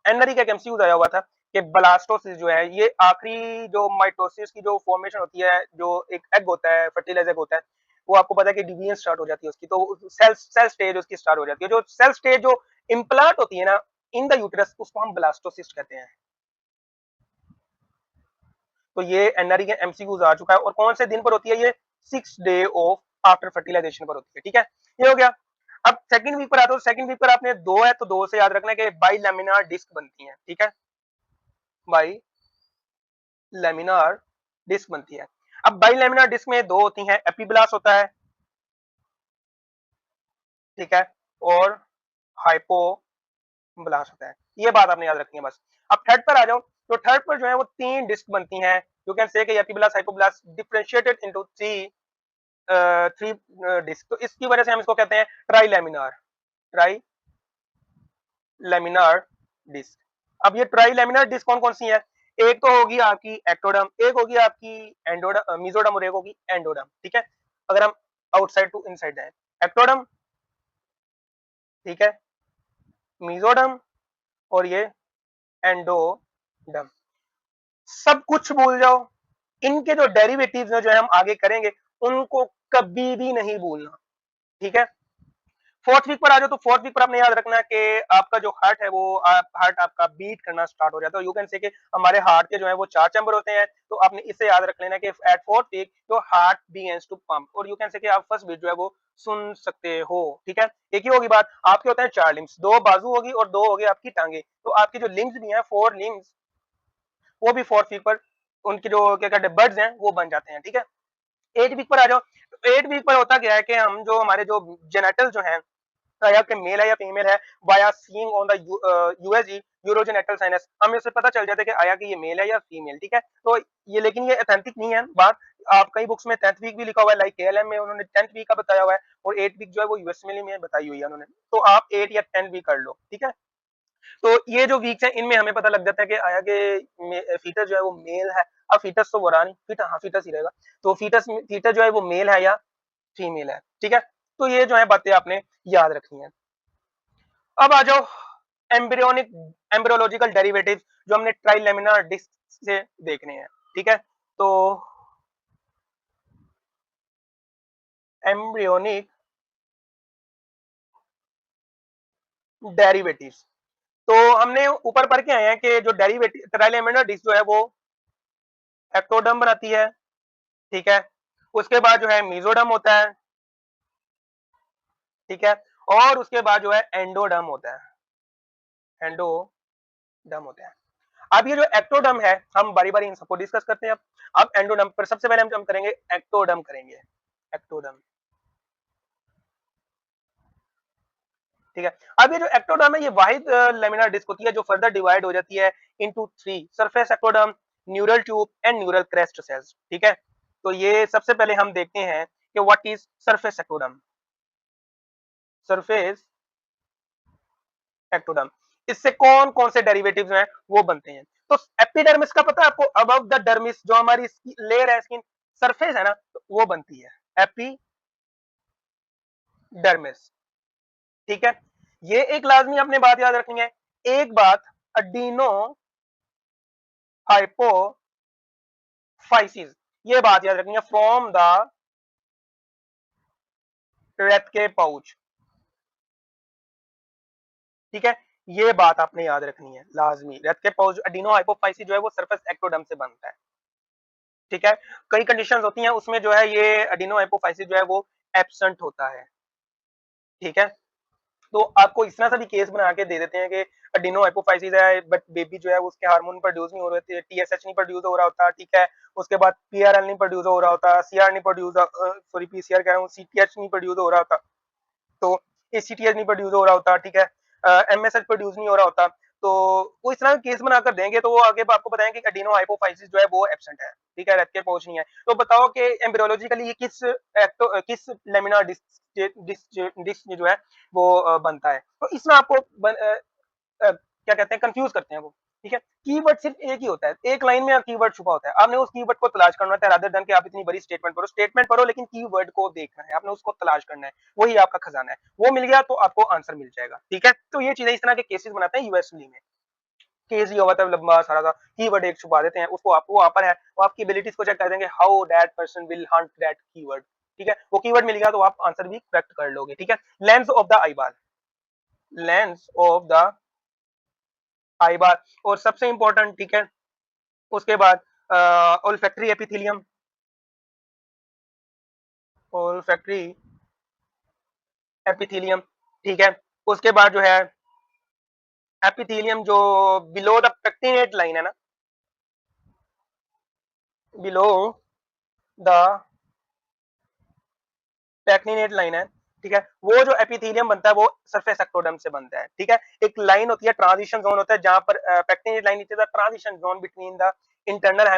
एनरी का एमसीक्यू आया हुआ था कि ब्लास्टोसिस जो है, ये आखिरी जो माइटोसिस की जो फॉर्मेशन होती है, जो एक एग होता है, फर्टिलाइज एग होता है, वो आपको पता है कि डिवीजन स्टार्ट हो जाती है उसकी, तो सेल सेल स्टेज उसकी स्टार्ट हो जाती है। जो सेल स्टेज जो इम्प्लांट होती है ना इन द यूटेरस, उसको हम ब्लास्टोसिस्ट कहते हैं। तो ये एनआरई के एमसीक्यूज आ चुका है। और कौन से दिन पर होती है ये? 6 डे ऑफ आफ्टर फर्टिलाइजेशन पर होती है, ठीक है। ये हो गया। अब सेकंड वीक पर आता है। सेकंड वीक पर आपने दो है, तो दो से याद रखना है कि बाई लेमिनार डिस्क बनती है, ठीक है। बाई लेमिनार डिस्क बनती है। अब बाई लेमिनार डिस्क में दो होती हैं, एपिब्लास्ट होता है, ठीक है, और हाइपोब्लास्ट होता है। ये बात आपने याद रखनी है बस। अब थर्ड पर आ जाओ। तो थर्ड पर जो है वो तीन डिस्क बनती हैं। You can say epiblast hypoblast differentiated into three disc. तो इसकी वजह से हम इसको कहते हैं trilaminar, trilaminar disc. अब ये ट्राई लेमिनार डिस्क कौन कौन सी है? एक तो होगी आपकी एक्टोडम, एक होगी आपकी एंडोडम, मीजोडम, और एक होगी एंडोडम, ठीक है। अगर हम आउटसाइड टू इनसाइड जाए, एक्टोडम, ठीक है, मीजोडम, और ये एंडोडम। सब कुछ भूल जाओ, इनके जो डेरिवेटिव्स हैं जो है हम आगे करेंगे, उनको कभी भी नहीं भूलना, ठीक है। फोर्थ वीक पर आ जाओ। तो फोर्थ वीक पर आपने याद रखना है कि आपका जो हार्ट है, वो हार्ट आपका बीट करना स्टार्ट हो जाता है। यू कैन से कि हमारे हार्ट के जो है वो 4 चैम्बर होते हैं। तो आपने इसे याद रख लेना कि एट फोर्थ वीक जो हार्ट बिगिंस टू पंप, और यू कैन से कि आप फर्स्ट बीट जो है वो सुन सकते हो, ठीक है। एक ही होगी बात, आपके होते हैं 4 लिम्स, 2 बाजू होगी और 2 होगी आपकी टांगे। तो आपकी जो लिम्स भी हैं, 4 लिम्स, वो भी फोर्थ वीक पर उनके जो क्या कहते हैं बर्ड्स हैं वो बन जाते हैं, ठीक है। 8 वीक पर आ जाओ। तो 8 वीक पर होता क्या है कि हम जो हमारे जो जेनेटल जो है, या कि मेल है या फीमेल है, via seeing on the USG urogenital sinus, हमें उससे पता चल जाता है कि आया कि ये मेल है या फीमेल, ठीक है। तो ये, लेकिन ये ऑथेंटिक नहीं है बात। आप कई बुक्स में 10th वीक भी लिखा हुआ है, लाइक केएलएम में उन्होंने 10th वीक का बताया हुआ है, और 8 वीक जो है वो यूएसएमएल में बताई हुई है उन्होंने। तो आप 8 या 10 वीक कर लो, ठीक है। तो ये जो वीक्स हैं, इनमें हमें पता लग जाता है कि आया कि फीटस जो है वो मेल है। अब फीटस तो वो रहा नहीं, फीटस ही रहेगा। तो फीटस फीटस जो है वो मेल है या फीमेल है, ठीक है। तो ये जो है बातें आपने याद रखनी है। अब आ जाओ एम्ब्रियोनिक एम्ब्रियोलॉजिकल डेरिवेटिव जो हमने ट्राइलेमिनार डिस्क से देखने हैं, ठीक है। तो एम्ब्रियोनिक डेरिवेटिव्स, तो हमने ऊपर पढ़ के आए हैं कि जो डेरिवेटिव ट्राइलेमिनार डिस्क जो है वो एक्टोडर्म बनाती है, ठीक है। उसके बाद जो है मीजोडर्म होता है, ठीक है। और उसके बाद जो है एंडोडर्म होता है, एंडोडर्म होता है। अब ये जो एक्टोडर्म है, हम बारी बारी इन सबको डिस्कस करते हैं। अब एंडोडर्म पर सबसे पहले हम करेंगे एक्टोडर्म करेंगे, एक्टोडर्म, ठीक है। अब ये जो एक्टोडर्म है, ये वाहिद लेमिनार डिस्क होती है जो फर्दर डिवाइड हो जाती है into 3, surface ectoderm, neural tube and neural crest cells, ठीक है। तो ये सबसे पहले हम देखते हैं कि what is surface ectoderm. Surface ectoderm, इससे कौन कौन से डेरिवेटिव्स हैं वो बनते हैं। तो एपिडर्मिस का पता है आपको, अबव द डर्मिस जो हमारी लेयर है, स्किन सरफेस है ना, तो वो बनती है एपिडर्मिस, ठीक है। ये एक लाजमी अपने बात याद रखनी है। एक बात, अडीनो हाइपोफाइसिस, ये बात याद रखनी है, फ्रॉम द रेटके पाउच, ठीक है, ये बात आपने याद रखनी है लाजमी। रेटके पाउच अडीनो हाइपोफाइसिस जो है वो सरफेस एक्टोडर्म से बनता है, ठीक है। कई कंडीशंस होती हैं उसमें जो है ये अडीनो हाइपोफाइसिस जो है वो एब्सेंट होता है, ठीक है। तो आपको इस तरह सा भी केस बना के दे देते हैं कि अडीनो हाइपोफाइसिस है बट बेबी जो है उसके हार्मोन प्रोड्यूस नहीं हो रहे थे, टीएसएच नहीं प्रोड्यूस हो रहा होता, ठीक है। उसके बाद पीआरएल नहीं प्रोड्यूस हो रहा होता, सीआर नहीं प्रोड्यूस, सॉरी पीसीआर कह रहा हूँ, सीटीएच नहीं प्रोड्यूस हो रहा होता, तो एसीटीएच नहीं प्रोड्यूस हो रहा होता, ठीक है। एमएसएच प्रोड्यूस नहीं हो रहा होता, तो वो इस तरह का केस बनाकर देंगे तो वो आगे आपको बताएंगे कि अडीनो हाइपोफाइसिस जो है वो एब्सेंट है, ठीक है, रेट के पहुंच नहीं है। तो बताओ कि एम्ब्रियोलॉजिकली ये किस लेमिनार डिस्क जो है वो बनता है, तो इसमें आपको क्या कहते हैं, कंफ्यूज करते हैं वो, ठीक है। कीवर्ड सिर्फ एक ही होता है, एक लाइन में कीवर्ड छुपा होता है, आपने उस कीवर्ड को तलाश करना है, रादर देन कि आप इतनी बड़ी स्टेटमेंट पढ़ो लेकिन कीवर्ड को देखना है, आपने उसको तलाश करना है, वही आपका खजाना है। वो मिल गया तो आपको आंसर मिल जाएगा, ठीक है। तो ये चीजें इस तरह के केसेस बनाते हैं यूएसली में, केस ये हुआ था लंबा सारा सा, कीवर्ड एक छुपा देते हैं, उसको आपको वहां पर है, वो आपकी एबिलिटीज को चेक कर देंगे, how that person will Hunt that keyword, ठीक है। वो कीवर्ड मिल गया तो आप आंसर भी करेक्ट कर लोगे, ठीक है। Lens of the eyeball, lens of the eyeball, और सबसे इंपॉर्टेंट, ठीक है, उसके बाद ओल्फैक्टरी एपिथेलियम, ओल्फैक्टरी एपिथेलियम, ठीक है। उसके बाद जो है एपिथेलियम जो बिलो द पेक्टिनेट लाइन है ना, बिलो द पेक्टिनेट लाइन है, ठीक है, वो जो एपिथेलियम बनता है वो सरफेस एक्टोडर्म से बनता है, ठीक है। एक लाइन होती है, ट्रांजिशन जोन होता है, जहां पर pectinate line is the transition zone between the internal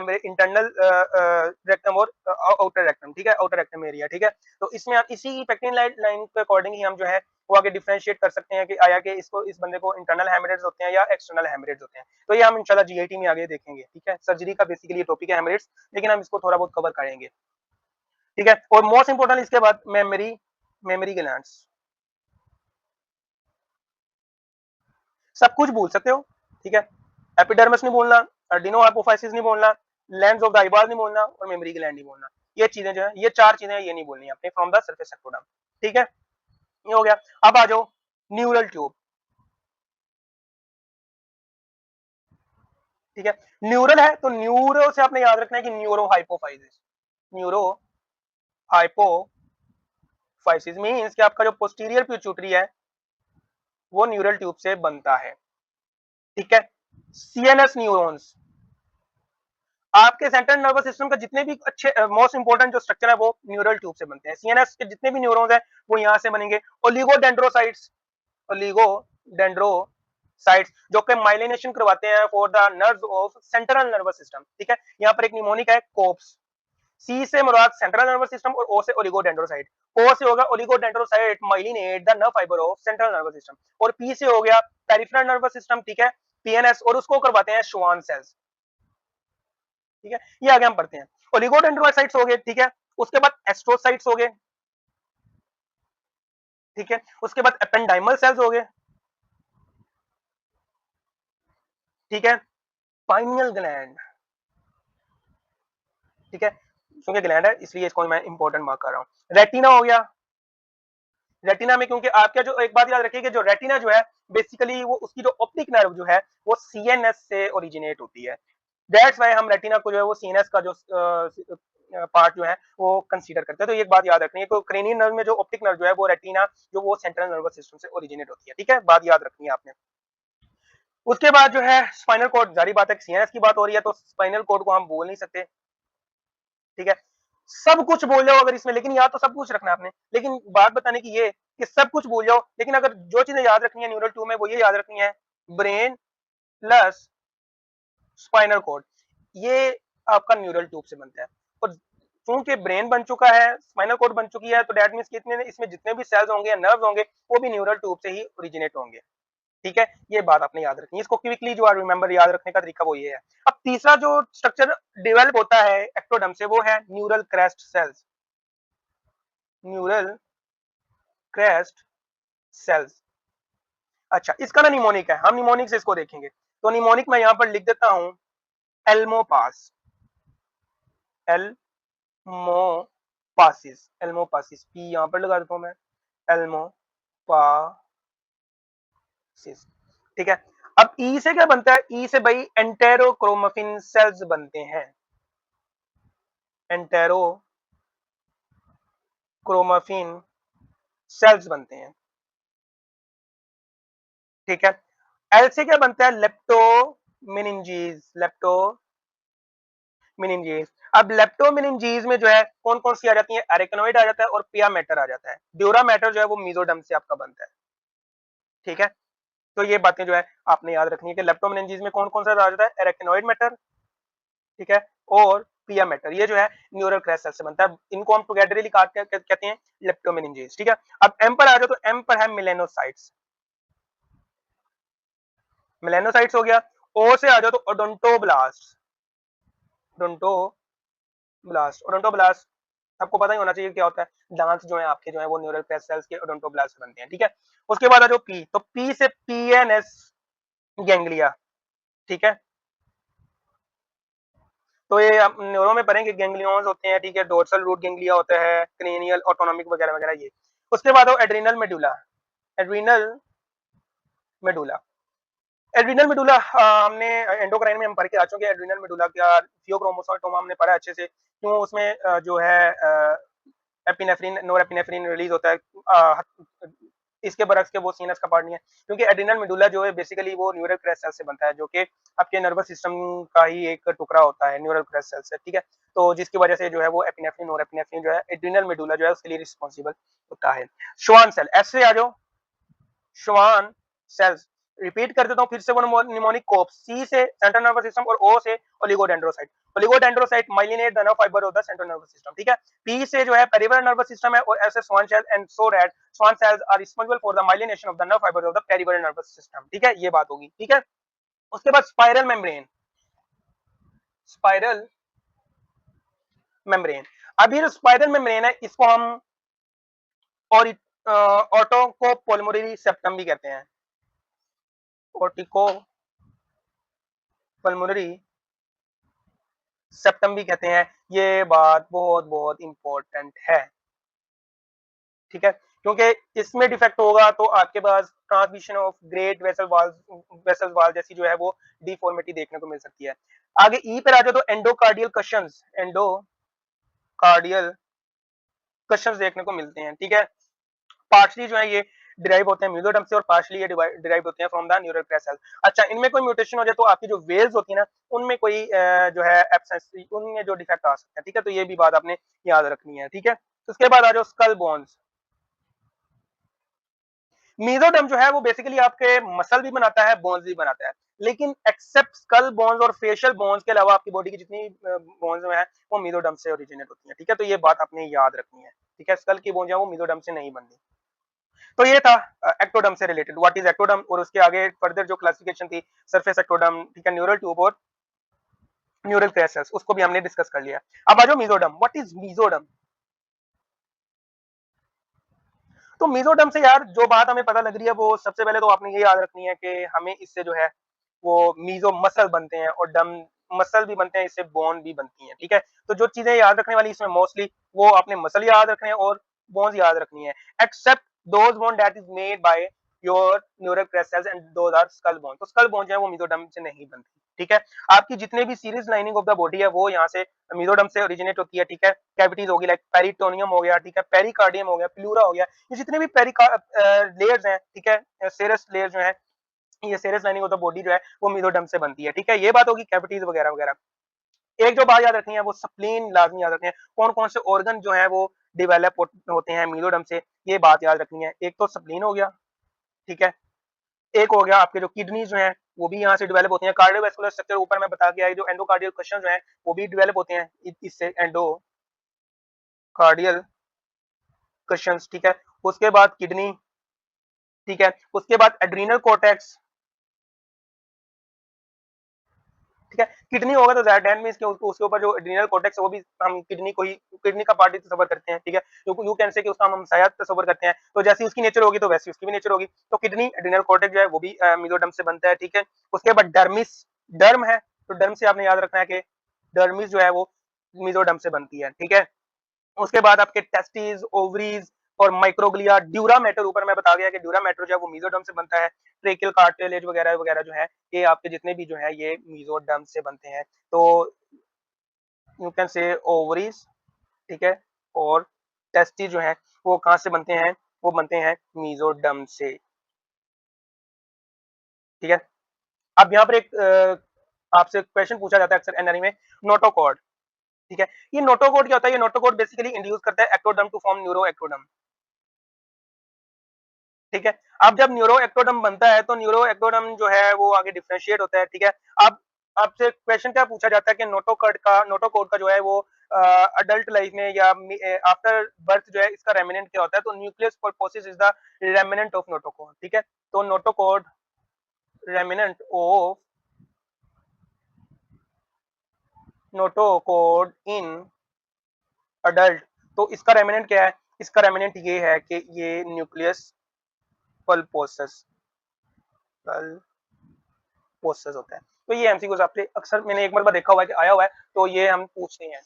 rectum और आउटर रेक्टम, ठीक है, आउटर रेक्टम एरिया, ठीक है। तो इसमें आप इसी पेक्टिनेट लाइन के अकॉर्डिंग ही हम जो है वो आगे डिफरेंशिएट कर सकते हैं कि आया कि इसको, इस बंदे को इंटरनल हेमरेज होते हैं या एक्सटर्नल हेमरेज होते हैं, तो ये हम इंशाल्लाह जीआईटी में आगे देखेंगे, ठीक है। सर्जरी का बेसिकली टॉपिक है हेमरेज, लेकिन हम इसको थोड़ा बहुत कवर करेंगे, ठीक है। और मोस्ट इंपोर्टेंट इसके बाद मेमोरी, मेमोरी ग्लैंड्स, सब कुछ भूल सकते हो, ठीक है। एपिडर्मिस नहीं बोलना, एडिनो हाइपोफाइसिस नहीं बोलना, लेंस ऑफ द आईबॉल नहीं बोलना, और मेमोरी ग्लैंड नहीं बोलना, ये चीजें जो है, ये चार चीजें ये नहीं बोलनी आपने फ्रॉम द सरफेस एक्टोडर्म, ठीक है। ये हो गया। अब आ जाओ न्यूरल ट्यूब, ठीक है। न्यूरल है तो न्यूरो से आपने याद रखना है कि neuro hypophysis, neuro hypophysis means कि आपका जो पोस्टीरियर पिट्यूटरी है वो न्यूरल ट्यूब से बनता है, ठीक है। सीएनएस न्यूरॉन्स, आपके सेंट्रल नर्वस सिस्टम का जितने भी अच्छे मोस्ट इंपोर्टेंट जो स्ट्रक्चर है वो न्यूरल ट्यूब से बनते हैं, सीएनएस के जितने भी न्यूरॉन्स हैं वो यहाँ से बनेंगे। ओलिगोडेंड्रोसाइट्स, ओलिगोडेंड्रोसाइट्स जो कि माइलिनेशन करवाते हैं for the nerves of central nervous system, ठीक है। यहाँ पर एक निमोनिक है कोप्स, सी से मुराद सेंट्रल नर्वस सिस्टम और ओ से ओलिगोडेंड्रोसाइट, ओ से होगा oligodendrocyte myelinate the nerve fibre of central nervous system, और पी से हो गया पेरिफेरल नर्वस सिस्टम, ठीक है, पीएनएस, और उसको करवाते हैं श्वान सेल्स, ठीक है। ये आगे हम पढ़ते हैं। ओलिगोडेंड्रोसाइट्स हो गए, ठीक है। उसके बाद एस्ट्रोसाइट्स हो गए, ठीक है। उसके बाद एपेंडाइमल सेल्स हो गए, ठीक है। पाइनियल ग्लैंड, ठीक है, क्योंकि ग्लैंड है इसलिए इसको मैं इंपॉर्टेंट मार्क कर रहा हूं। रेटिना हो गया, रेटिना में क्योंकि आपका जो, एक बात याद रखिए कि जो रेटिना जो है बेसिकली वो उसकी जो ऑप्टिक नर्व जो है वो सीएनएस से ओरिजिनेट होती है, दैट्स व्हाई हम रेटिना को जो है वो सीएनएस का जो पार्ट जो है वो कंसीडर करते हैं। तो एक बात याद रखनी है, तो क्रेनियल नर्व में जो ऑप्टिक नर्व जो है वो रेटिना जो वो सेंट्रल नर्वस सिस्टम से ओरिजिनेट होती है, ठीक है, बात याद रखनी है आपने। उसके बाद जो है स्पाइनल कॉर्ड, जारी बात है सीएनएस की बात हो रही है तो स्पाइनल कॉर्ड को हम बोल नहीं सकते, ठीक है। सब कुछ बोल जाओ अगर इसमें, लेकिन याद तो सब कुछ रखना है आपने, लेकिन बात बताने की ये कि सब कुछ भूल जाओ, लेकिन अगर जो चीजें याद रखनी है न्यूरल 2 में वो ये याद रखनी है, ब्रेन प्लस स्पाइनल कॉर्ड, ये आपका न्यूरल ट्यूब से बनता है। और चूंकि ब्रेन बन चुका है, स्पाइनल कॉर्ड बन चुकी है, तो दैट मींस कि इसमें जितने भी सेल्स होंगे या नर्व्स होंगे वो भी न्यूरल ट्यूब से ही ओरिजिनेट होंगे, ठीक है। ये बात आपने याद रखनी है, इसको क्विकली जो रिमेंबर याद रखने का तरीका वो ये है। अब तीसरा जो स्ट्रक्चर डेवलप होता है एक्टोडर्म से वो है neural crest cells, neural crest cells, अच्छा, इसका ना निमोनिक है, हम निमोनिक से इसको देखेंगे। तो निमोनिक मैं यहाँ पर लिख देता हूं एल्मोपास, एल्मोपासिस, एल्मोपासिस, पी यहाँ पर लगा देता हूं मैं, एल्मोपासिस। ठीक है। अब ई से क्या बनता है, ई से भाई एंटेरोक्रोमफिन सेल्स बनते हैं, एंटेरोक्रोमफिन सेल्स बनते हैं। ठीक है। एल से क्या बनता है, लेप्टोमिनिंजीज, लेप्टोमिनिंजीज। अब लेप्टोमिनिंजीज में जो है कौन कौन सी आ जाती है, एरेकेनोइड आ जाता है और पिया मैटर आ जाता है। ड्यूरा मैटर जो है वो मीजोडर्म से आपका बनता है। ठीक है। तो ये बातें जो है आपने याद रखनी है कि लेप्टोमिनिंजीज में कौन कौन सा आ जाता है, एरेकेनोइड मैटर, ठीक है, और पिया मैटर, ये जो है न्यूरल क्रैश सेल से बनता है। इनको हम टुगेदरली कहते हैं लेप्टोमिनिंजीज। ठीक है। अब एम पर आ जाओ, तो एम पर है मिलेनोसाइट्स, मिलेनोसाइट्स हो गया। ओ से आ जाओ तो ओडोंटोब्लास्ट, ओडोंटोब्लास्ट, ओडोंटोब्लास्ट आपको पता ही होना चाहिए क्या होता है, दांत जो है आपके जो है वो न्यूरल क्रैश सेल्स के ओडोंटोब्लास्ट से बनते हैं। ठीक है। उसके बाद आ जाओ पी, तो पी से पीएनएस गैंग्लिया। ठीक है। तो ये आप न्यूरो में पढ़ेंगे, गैंग्लियंस होते हैं, ठीक है, डोर्सल रूट गैंग्लिया होता है, क्रेनियल ऑटोनॉमिक वगैरह वगैरह ये। उसके बाद adrenal medulla, adrenal medulla, adrenal medulla हमने एंडोक्राइन में हम पढ़ के आ चुके हैं। एड्रिनल मेडुला क्या थियोक्रोमोसाइटोमा हमने पढ़ा अच्छे से, क्यों उसमें जो है एपिनेफ्रिन, नोरेपिनेफ्रिन रिलीज होता है, इसके बरक्स के वो सीनस का पार्ट नहीं है, क्योंकि एड्रिनल मेडुला जो है बेसिकली वो न्यूरल क्रैश सेल से बनता है, जो कि आपके नर्वस सिस्टम का ही एक टुकड़ा होता है न्यूरल क्रैश सेल से। ठीक है। तो जिसकी वजह से जो है वो एपिनेफ्रिन, नोरेपिनेफ्रिन जो है एड्रिनल मेडुला जो है उसके लिए रिस्पॉन्सिबल होता है। श्वान सेल, ऐसे आ जाओ, श्वान सेल्स, रिपीट कर देता हूं फिर से, वो निमोनिक कोप, सी से सेंट्रल नर्वस सिस्टम और ओ से oligodendrocyte, oligodendrocyte myelinate the nerve fibre of the central nervous system. ठीक है। पी से जो है पेरिफेरल नर्वस सिस्टम है, और ऐसे Schwann cell and so that Schwann cells are responsible for the myelination of the nerve fibre of the peripheral nervous system. ठीक है, ये बात होगी। ठीक है। उसके बाद स्पाइरल मेम्ब्रेन, स्पाइरल मेम्ब्रेन। अब ये जो स्पाइरल मेम्ब्रेन है इसको हम और ऑटोको पोलमोनरी सेप्टम भी कहते हैं, ऑटिको पल्मोनरी सेप्टम भी कहते हैं। ये बात बहुत बहुत इंपॉर्टेंट है। ठीक है। क्योंकि इसमें डिफेक्ट होगा तो आपके पास ट्रांसमिशन ऑफ ग्रेट वेसल वाल जैसी जो है वो डिफॉर्मिटी देखने को मिल सकती है। आगे ई पर आ जाओ तो एंडोकार्डियल कशंस, एंडोकार्डियल कशंस देखने को मिलते हैं। ठीक है। पार्शली जो है ये डिराइव होते हैं मेसोडर्म से, और पार्शली ये डिराइव होते हैं from the neural crest cell. अच्छा, इनमें कोई म्यूटेशन हो जाए तो आपकी जो वेल्स होती है ना उनमें कोई जो है एब्सेंस, उनमें जो डिफेक्ट आ सकता है। ठीक है। तो ये भी बात आपने याद रखनी है। ठीक है। उसके बाद आ जाओ स्कल बोन्स, मेसोडर्म जो है वो बेसिकली आपके मसल भी बनाता है, बोन्स भी बनाता है, लेकिन एक्सेप्ट स्कल बोन्स और फेशियल बोन्स के अलावा आपकी बॉडी की जितनी बोन्स है वो मेसोडर्म से ओरिजिनेट होती है। ठीक है। तो ये बात आपने याद रखनी है। ठीक है। स्कल की बोन्स है वो मेसोडर्म से नहीं बनती। तो ये था एक्टोडर्म से रिलेटेड, व्हाट इज एक्टोडर्म, और उसके आगे फर्दर जो क्लासिफिकेशन थी, सरफेस एक्टोडर्म, ठीक है, न्यूरल ट्यूब और न्यूरल क्रैसेस, उसको भी हमने डिस्कस कर लिया। अब आ जाओ मेसोडर्म, व्हाट इज मेसोडर्म। तो मेसोडर्म से यार जो बात हमें पता लग रही है वो सबसे पहले तो आपने ये याद रखनी है कि हमें इससे जो है वो मीजो मसल बनते हैं, और डम मसल भी बनते हैं, इससे बोन भी बनती हैं। ठीक है। तो जो चीजें याद रखने वाली इसमें मोस्टली वो आपने मसल याद रखने हैं और बोन्स याद रखनी है, except those bone that is made by your neural crests and those are skull bone. तो स्कल बोन जो है वो मेसोडर्म से नहीं बनती। ठीक है। आपकी जितने भी series lining of the body है वो यहाँ से मेसोडर्म से ओरिजिनेट होती है। ठीक है। कैविटीज होगी लाइक पेरिटोनियम हो गया, ठीक है, पेरिकार्डियम हो गया, प्लूरा हो गया, ये जितने भी लेयर्स हैं, ठीक है, सेरस लेयर जो है, ये सेरस लाइनिंग ऑफ द बॉडी जो है वो मेसोडर्म से बनती है। ठीक है। ये बात होगी कैविटीज वगैरह वगैरह। एक जो बात याद रखनी है वो स्प्लीन लाजमी याद रखनी है, कौन कौन से ऑर्गन जो है वो डेवलप होते हैं मेसोडर्म से, ये बात याद रखनी है। एक तो स्प्लीन हो गया, ठीक है, एक हो गया आपके जो किडनी जो है वो भी यहाँ से डेवलप होती है, कार्डियोवैस्कुलर स्ट्रक्चर ऊपर मैं बता के, जो एंडोकार्डियल क्वेश्चन जो है वो भी डेवलप होते हैं इससे, एंडोकार्डियल क्वेश्चन। ठीक है। उसके बाद किडनी, ठीक है, उसके बाद एड्रीनल कॉर्टेक्स, ठीक है। किडनी होगा तो दैट मींस कि उसके ऊपर जो एड्रिनल कॉर्टेक्स है वो भी हम किडनी को ही, किडनी का पार्ट ही तस्वर करते हैं, ठीक है। यू कैन से कि उसका हम शायद तस्वर करते हैं, तो जैसी उसकी नेचर होगी तो वैसी उसकी भी नेचर होगी। तो किडनी एड्रिनल कॉर्टेक्स जो है वो भी मेसोडर्म से बनता है, ठीक है। उसके बाद डर्मिस, डर्म है, तो डर्म से आपने याद रखना है कि डर्मिस जो है वो मेसोडर्म से बनती है, ठीक है। उसके बाद आपके टेस्टिस, ओवरीज और माइक्रोग्लिया, ड्यूरा मैटर, ऊपर मैं बता गया कि ड्यूरा मैटर जो है वो मेसोडर्म से बनता है। ट्रेकियल कार्टिलेज वगैरह वगैरह जो है ये आपके जितने भी जो है ये मेसोडर्म से बनते हैं। तो यू कैन से ओवरीज, ठीक है, और टेस्टिस जो है वो कहाँ से बनते हैं, वो बनते हैं मेसोडर्म से, ठीक है। अब यहाँ पर एक आपसे क्वेश्चन पूछा जाता है अक्सर एनआरई में, नोटोकॉर्ड, ठीक है। ये नोटोकॉर्ड क्या होता है? ये नोटोकॉर्ड बेसिकली इंड्यूस करता है ectoderm to form neuro ectoderm, ठीक है। अब जब न्यूरो एक्टोडर्म बनता है तो न्यूरो एक्टोडर्म जो है वो आगे डिफरेंशिएट होता है, ठीक है। अब आपसे क्वेश्चन क्या पूछा जाता है कि नोटोकॉर्ड का जो है वो अडल्ट लाइफ में या आफ्टर बर्थ जो है इसका रेमिनेंट क्या होता है? तो nucleus pulposus is the remnant of notochord, ठीक है। तो notochord remnant of notochord in adult, तो इसका रेमिनेंट क्या है? इसका रेमिनेंट ये है कि ये न्यूक्लियस पल्पोसस पल्पोसस होता है। तो ये एमसीक्यूज आपसे अक्सर मैंने एक बार देखा हुआ है कि आया हुआ है, तो ये हम पूछते हैं,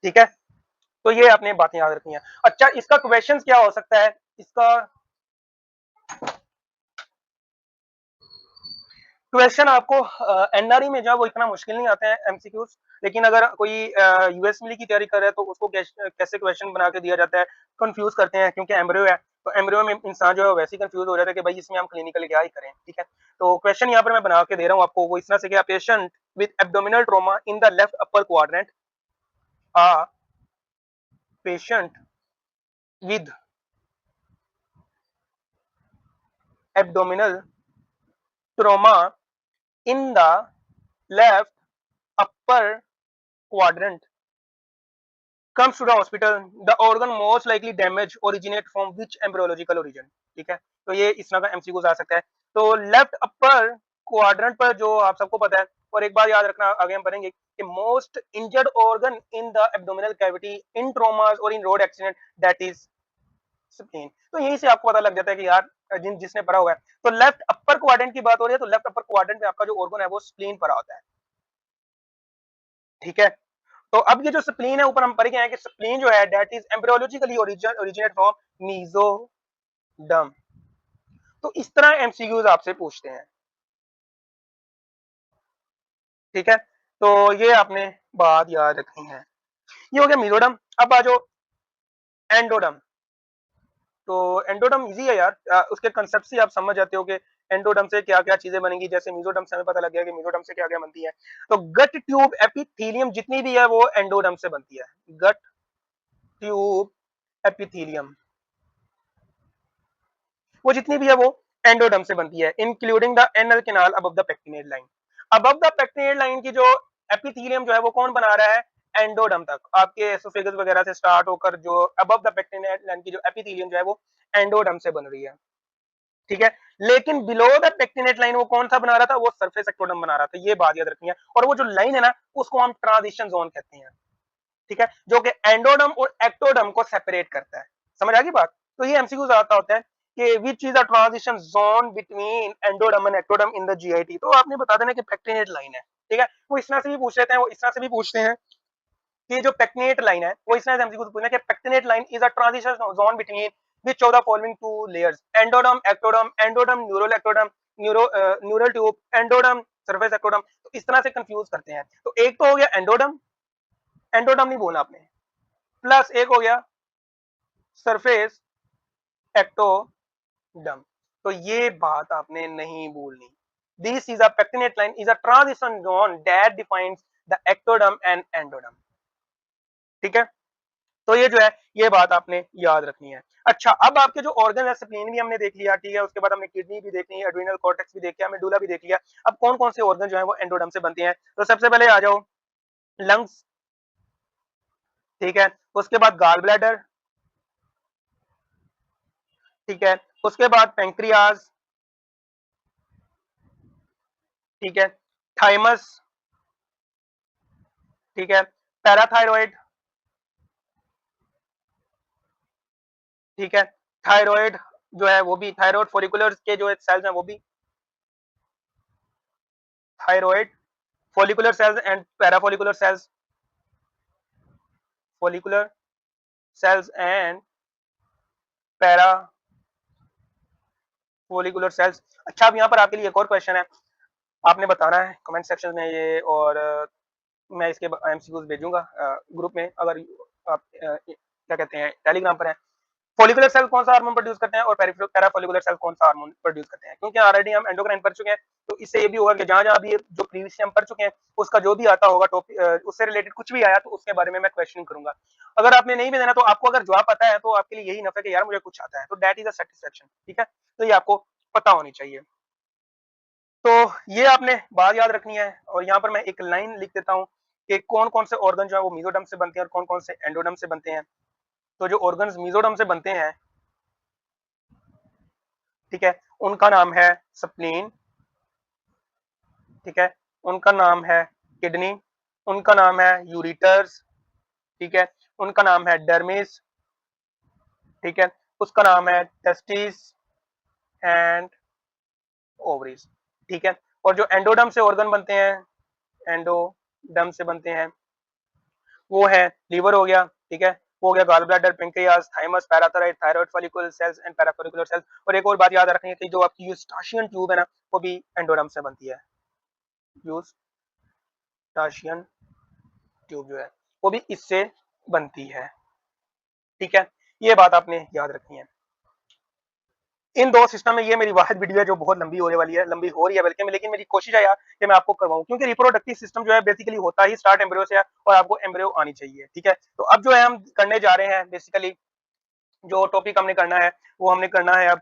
ठीक है। तो ये आपने बातें याद रखनी है। अच्छा, इसका क्वेश्चन क्या हो सकता है? इसका क्वेश्चन आपको एनआरई में जो है वो इतना मुश्किल नहीं आता है एमसीक्यूज, लेकिन अगर कोई यूएस मिली की तैयारी कर रहा है तो उसको कैसे क्वेश्चन बना के दिया जाता है, कंफ्यूज करते हैं, क्योंकि एम्ब्रियो है, तो एम्ब्रियो में इंसान जो है वैसे ही कंफ्यूज हो जाता है कि भाई इसमें हम क्लिनिकल क्या ही करें, ठीक है। तो क्वेश्चन यहाँ पर मैं बना के दे रहा हूँ आपको, वो इस तरह से कि patient with abdominal trauma in the left upper quadrant, a patient with abdominal trauma in the left upper quadrant comes to the hospital, the organ most likely damage originate from which embryological origin, ठीक है। तो ये इस तरह का MCQ आ सकता है। तो लेफ्ट अपर क्वाड्रेंट पर जो आप सबको पता है, और एक बार याद रखना आगे हम पढ़ेंगे कि most injured organ in the abdominal cavity in traumas और in road accident that is spleen. तो यहीं से आपको पता लग जाता है कि यार जिसने पढ़ा हुआ है, तो लेफ्ट अपर क्वाड्रेंट की बात हो रही है, तो लेफ्ट अपर क्वाड्रेंट में आपका जो ऑर्गन है वो स्प्लीन पड़ा होता है, ठीक है। तो अब ये जो स्प्लीन है, ऊपर हम पढ़ गए हैं कि स्प्लीन जो है that is embryologically originate from mesoderm. तो इस तरह एमसीक्यूज आपसे पूछते हैं, ठीक है। तो ये आपने बात याद रखनी है। ये हो गया मीजोडर्म। अब आ जाओ एंडोडर्म। तो एंडोडर्म इजी है यार, उसके कंसेप्ट से आप समझ जाते हो कि एंडोडर्म से क्या क्या चीजें बनेंगी। जैसे मीजोडर्म से हमें पता लग गया कि मीजोडर्म से क्या क्या बनती है। तो गट ट्यूब एपिथीलियम जितनी भी है वो एंडोडर्म से बनती है। गट ट्यूब एपिथीलियम वो जितनी भी है वो एंडोडर्म से बनती है, including the anal canal above the pectinate line. Above the pectinate line की जो एपिथीलियम जो है वो कौन बना रहा है? एंडोडर्म तक, आपके एसोफेगस वगैरह से स्टार्ट होकर जो अबव द पेक्टिनेट लाइन की जो एपिथीलियम जो है वो एंडोडर्म से बन रही है, ठीक है। लेकिन बिलो द पेक्टिनेट लाइन वो कौन सा बना रहा था? वो सरफेस एक्टोडर्म बना रहा था। ये बात याद रखनी है। और वो जो लाइन है ना उसको हम ट्रांजिशन जोन कहते हैं, ठीक है, जो कि एंडोडर्म और एक्टोडर्म को सेपरेट करता है। समझ आ गई बात? तो ये एमसीक्यू आता होता है कि which is the transition zone between endoderm and ectoderm in the GIT. तो आपने बता देना कि पेक्टिनेट लाइन है, ठीक है। वो इस तरह से भी पूछ लेते हैं, वो इस तरह से भी पूछते हैं कि जो पेक्टिनेट लाइन है वो इस तरह से एमसीक्यू पूछना है कि pectinate line is a transition zone between which of the following two layers, endoderm ectoderm, endoderm neural ectoderm, neural tube endoderm surface ectoderm। तो इस तरह से कंफ्यूज करते हैं। तो एक तो हो गया एंडोडर्म, एंडोडर्म नहीं बोला आपने, प्लस एक हो गया सरफेस एक्टोडर्म। तो ये बात आपने नहीं भूलनी। This is a pectinate line is a transition zone that defines the ectoderm and endoderm, ठीक है। तो ये जो है ये बात आपने याद रखनी है। अच्छा, अब आपके जो ऑर्गन है, स्प्लीन भी हमने देख लिया, ठीक है। उसके बाद हमने किडनी भी देखनी है, एड्रिनल कॉर्टेक्स भी देख लिया, मेडुला भी देख लिया। अब कौन कौन से ऑर्गन जो है वो एंडोडर्म से बनते हैं? तो सबसे पहले आ जाओ लंग्स, ठीक है। उसके बाद गाल ब्लैडर, ठीक है। उसके बाद पेंक्रियाज, ठीक है, थाइमस, ठीक है, पैराथायरॉइड, ठीक है, थायराइड जो है वो भी, थायराइड फॉलिकुलर के जो सेल्स हैं वो भी, thyroid follicular cells and parafollicular cells, follicular cells and parafollicular. अच्छा, अब यहाँ पर आपके लिए एक और क्वेश्चन है, आपने बताना है कमेंट सेक्शन में ये, और मैं इसके एमसीक्यूज भेजूंगा ग्रुप में, अगर आप क्या कहते हैं टेलीग्राम पर है। फॉलिकुलर सेल कौन सा हार्मोन प्रोड्यूस करते हैं और पैराफॉलिकुलर सेल कौन सा हार्मोन प्रोड्यूस करते हैं, क्योंकि ऑलरेडी हम एंडोक्राइन पढ़ चुके हैं, तो इससे ये भी होगा कि जहां जहां भी जो प्रीवियसली हम पढ़ चुके हैं उसका जो भी आता होगा टॉपिक, उससे रिलेटेड कुछ भी आया तो उसके बारे में मैं क्वेश्चनिंग करूंगा। अगर आपने नहीं भी देना तो आपको अगर जवाब पता है तो आपके लिए यही नफा है कि यार मुझे कुछ आता है, तो दैट इज अ सेटिस्फेक्शन, ठीक है, तो ये आपको पता होनी चाहिए। तो ये आपने बात याद रखनी है, और यहाँ पर मैं एक लाइन लिख देता हूँ कि कौन कौन से ऑर्गन जो है वो मीजोडर्म से बनते हैं और कौन कौन से एंडोडर्म से बनते हैं। तो जो ऑर्गन्स मीजोडर्म से बनते हैं, ठीक है, उनका नाम है स्प्लीन, ठीक है, उनका नाम है किडनी, उनका नाम है यूरिटर्स, ठीक है, उनका नाम है डर्मिस, ठीक है, उसका नाम है टेस्टिस एंड ओवरीज, ठीक है। और जो एंडोडर्म से ऑर्गन बनते हैं, एंडोडर्म से बनते हैं, वो है लीवर हो गया, ठीक है, वो हो गया gall bladder, pancreas, thymus, parathyroid, thyroid follicle cells and parafollicular cells. और एक और बात याद रखनी है कि जो आपकी यूस्टाशियन ट्यूब है ना, वो भी एंडोडर्म से बनती है, यूस्टाशियन ट्यूब जो है वो भी इससे बनती है, ठीक है, ये बात आपने याद रखनी है। इन दो सिस्टम में ये मेरी वाहिद वीडियो है जो बहुत लंबी होने वाली है, लंबी हो रही है बल्कि, लेकिन मेरी कोशिश है यार कि मैं आपको करवाऊं, क्योंकि रिप्रोडक्टिव सिस्टम जो है बेसिकली होता ही स्टार्ट एम्ब्रियो से है, और आपको एम्ब्रियो आनी चाहिए, ठीक है। तो अब जो है हम करने जा रहे हैं बेसिकली, जो टॉपिक हमने करना है वो हमने करना है अब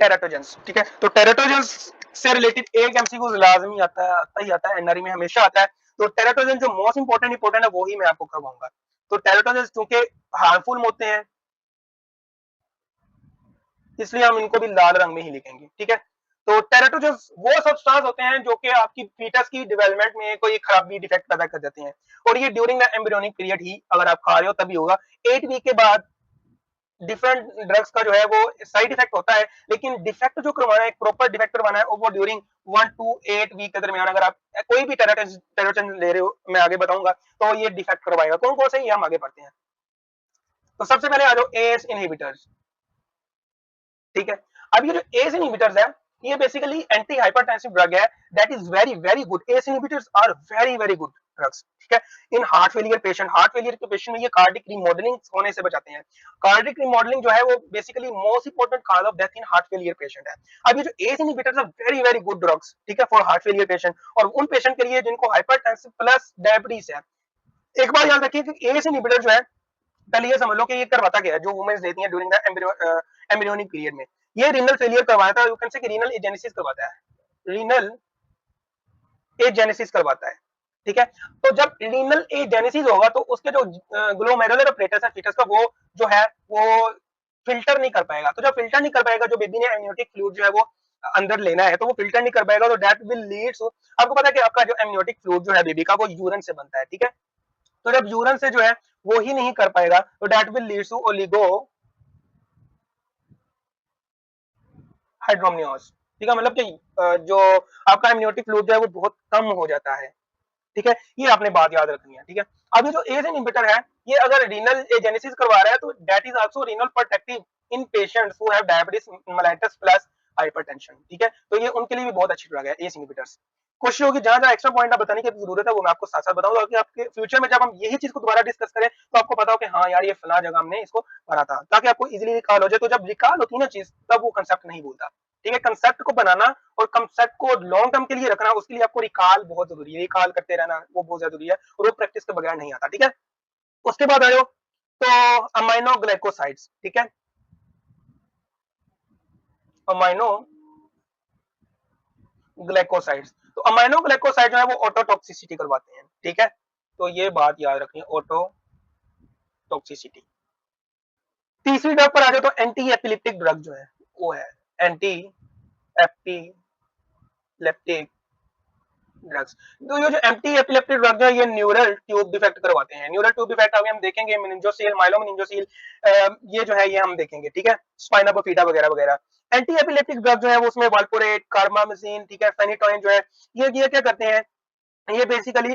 टेराटोजेंस, ठीक है। तो टेराटोजेंस से रिलेटेड एक एमसीक्यू लाजमी आता ही आता है, एनआरई में हमेशा आता है। तो टेराटोजेंस जो मोस्ट इंपोर्टेंट है वो ही मैं आपको करवाऊंगा। तो टेराटोजेंस क्योंकि हार्मफुल होते हैं, इसलिए हम इनको भी लाल रंग में ही लिखेंगे, ठीक है। तो टेराटोजेंस वो सब्सटेंस होते हैं जो कि आपकी फीटस की डेवलपमेंट में कोई खराबी डिफेक्ट पैदा कर देते हैं, और ये ड्यूरिंग द एम्ब्रियोनिक पीरियड ही अगर आप खा रहे हो तभी होगा। 8 वीक के बाद डिफरेंट ड्रग्स का जो है वो साइड इफेक्ट होता है, लेकिन डिफेक्ट जो करवाना है, एक प्रॉपर डिफेक्ट करवाना है, वो ड्यूरिंग 1 to 8 वीक के दरमियान अगर आप कोई भी टेराटोजेंस ले रहे हो, मैं आगे बताऊंगा, तो ये डिफेक्ट करवाएगा। कौन कौन से ये हम आगे पढ़ते हैं। तो सबसे पहले आ जाओ एस इनहिबिटर्स, ठीक है। अब ये जो एस इनहिबिटर्स है, ये बेसिकली एंटी हाइपरटेंसिव ड्रग है, that is very very good. ACE inhibitors are very very good drugs, ठीक है। इन हार्ट फेलियर के पेशेंट में ये कार्डिक रिमॉडलिंग होने से बचाते हैं। कार्डिक रिमॉडलिंग जो है वो basically most important cause of death in heart failure patient है। अब ये जो ACE inhibitors are very very good drugs, ठीक है, फॉर हार्ट फेलियर पेशेंट, और उन पेशेंट के लिए जिनको हाइपरटेंसिव प्लस डायबिटीज है। एक बार याद रखिए कि एस इनहिबिटर जो है, पहले ये समझ लो कि ये करवाता क्या है, जो वुमेन्स लेती हैं ड्यूरिंग द एम्ब्रियोनिक पीरियड में, ये रीनल फेलियर करवाता है, यू कैन से कि रीनल एजेनेसिस करवाता है, रीनल एजेनेसिस करवाता है, ठीक है। तो जब रीनल एजेनेसिस होगा तो उसके जो ग्लोमेरुलर अपरेटस है फीटस का, वो जो है वो फिल्टर नहीं कर पाएगा। तो जब फिल्टर नहीं कर पाएगा, जो बेबी ने एमनियोटिक फ्लूइड जो है वो अंदर लेना है, तो वो फिल्टर नहीं कर पाएगा, तो दैट विल लीड्स, आपको पता है कि आपका जो एमनियोटिक फ्लूइड जो है बेबी का वो यूरिन से बनता है, ठीक है। तो जब यूरिन से जो है वो ही नहीं कर पाएगा, तो that will leads to oligohydramnios, ठीक है, मतलब कि जो आपका एमनियोटिक फ्लूइड जो है वो बहुत कम हो जाता है, ठीक है। ये आपने बात याद रखनी है, ठीक है। अभी जो एज इनहिबिटर है, ये अगर रीनल एजेनेसिस करवा रहा है तो that is also renal protective in patients who have diabetes mellitus plus hypertension, ठीक है। तो ये उनके लिए भी बहुत अच्छी ड्रग है एज इनहिबिटर्स। कोशिश होगी जहां जहां एक्स्ट्रा पॉइंट आप बताने की जरूरत है वो मैं आपको साथ साथ बताऊंगा, ताकि आपके फ्यूचर में जब हम यही चीज को दोबारा डिस्कस करें तो आपको पता हो कि हाँ यार ये फला जगह हमने इसको पढ़ा था, ताकि आपको इजीली रिकॉल हो जाए। तो जब रिकॉल होती है ना चीज, तब वो कंसेप्ट नहीं भूलता, ठीक है। कंसेप्ट को बनाना और कंसेप्ट को लॉन्ग टर्म के लिए रखना, उसके लिए आपको रिकॉल बहुत जरूरी है, रिकॉल करते रहना वो बहुत जरूरी है, और वो प्रैक्टिस के बगैर नहीं आता, ठीक है। उसके बाद आयो तो अमाइनो ग्लाइकोसाइड्स, ठीक है, अमाइनो ग्लाइकोसाइड्स। तो अमाइनो ग्लाइकोसाइड जो है वो ऑटोटॉक्सिसिटी करवाते हैं, ठीक है। तो ये बात याद रखनी है, ऑटोटॉक्सिसिटी। तीसरी ड्रग पर आ जाओ तो एंटी एपिलिप्टिक ड्रग जो है वो है एंटी एपिलिप्टिक एपिलेप्टिक ड्रग्स। तो ये जो एंटी एपिलेप्टिक ड्रग है ये न्यूरल ट्यूब डिफेक्ट करवाते हैं। न्यूरल ट्यूब डिफेक्ट अभी हम देखेंगे, मेनिंजोसील, माइलोमेनिंजोसील, ये जो है ये हम देखेंगे, ठीक है, स्पाइना बिफिडा वगैरह वगैरह। एंटी एपिलेप्टिक ड्रग जो है वो उसमें वाल्पोरेट, कार्बामेजिन, ठीक है, फेनिटोइन जो है ये क्या करते हैं, ये बेसिकली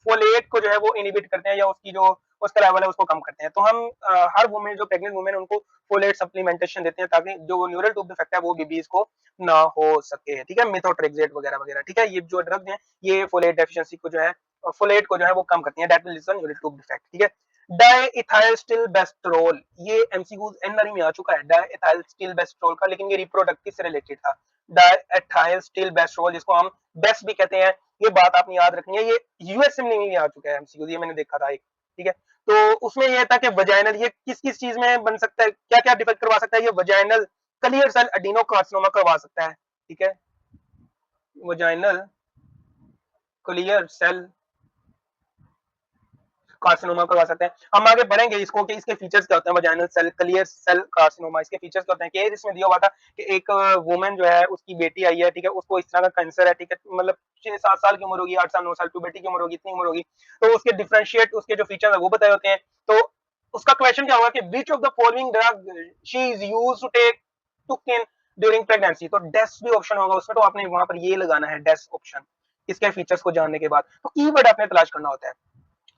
फोलेट को जो है वो इनहिबिट करते हैं या उसकी जो उसका लेवल है उसको कम करते हैं। तो हम हर वुमेन जो प्रेग्नेंट वुमेन उनको फोलेट सप्लीमेंटेशन देते हैं ताकि जो न्यूरल ट्यूब डिफेक्ट है वो बेबीज को ना हो सके, ठीक है, मिथोट्रेक्सेट वगैरह वगैरह, ठीक है, ये जो ड्रग है ये फोलेट डेफिशिएंसी को जो है फोलेट को जो है वो कम करती है, that will neural tube defect, ठीक है। डाइइथाइलस्टिलबेस्टरोल, ये एमसीक्यूज एनआरई में आ चुका है डाइइथाइलस्टिलबेस्टरोल का, लेकिन ये रिप्रोडक्टिव से रिलेटेड था। डाइइथाइलस्टिलबेस्टरोल जिसको हम बेस्ट भी कहते हैं, ये बात आपने याद रखनी है, ये यूएस में नहीं आ चुका है एमसीक्यू, ये मैंने देखा था एक, ठीक है। तो उसमें ये था कि वजाइनल ये किस किस चीज में बन सकता है, क्या क्या डिफेक्ट करवा सकता है, ये वजाइनल क्लियर सेल एडिनोकार्सिनोमा करवा सकता है, ठीक है, वजाइनल क्लियर सेल कार्सिनोमा करवा सकते हैं। हम आगे बढ़ेंगे इसको कि इसके फीचर्स क्या होते हैं, vaginal cell clear cell carcinoma, इसके फीचर्स क्या होते हैं। केस इसमें दिया हुआ था कि एक वुमेन जो है उसकी बेटी आई है, ठीक है, उसको इस तरह का कैंसर है, ठीक है, मतलब 6-7 साल की उम्र होगी, 8 साल 9 साल की बेटी की उम्र होगी, इतनी उम्र होगी, तो उसके डिफरेंशिएट उसके जो फीचर्स है वो बताए होते हैं। तो उसका क्वेश्चन क्या होगा कि which of the following drug she is used to take took in during pregnancy, तो डेस भी ऑप्शन होगा उसमें, तो आपने वहां पर ये लगाना है डेस ऑप्शन, इसके फीचर्स को जानने के बाद। तो कीवर्ड आपने तलाश करना होता है।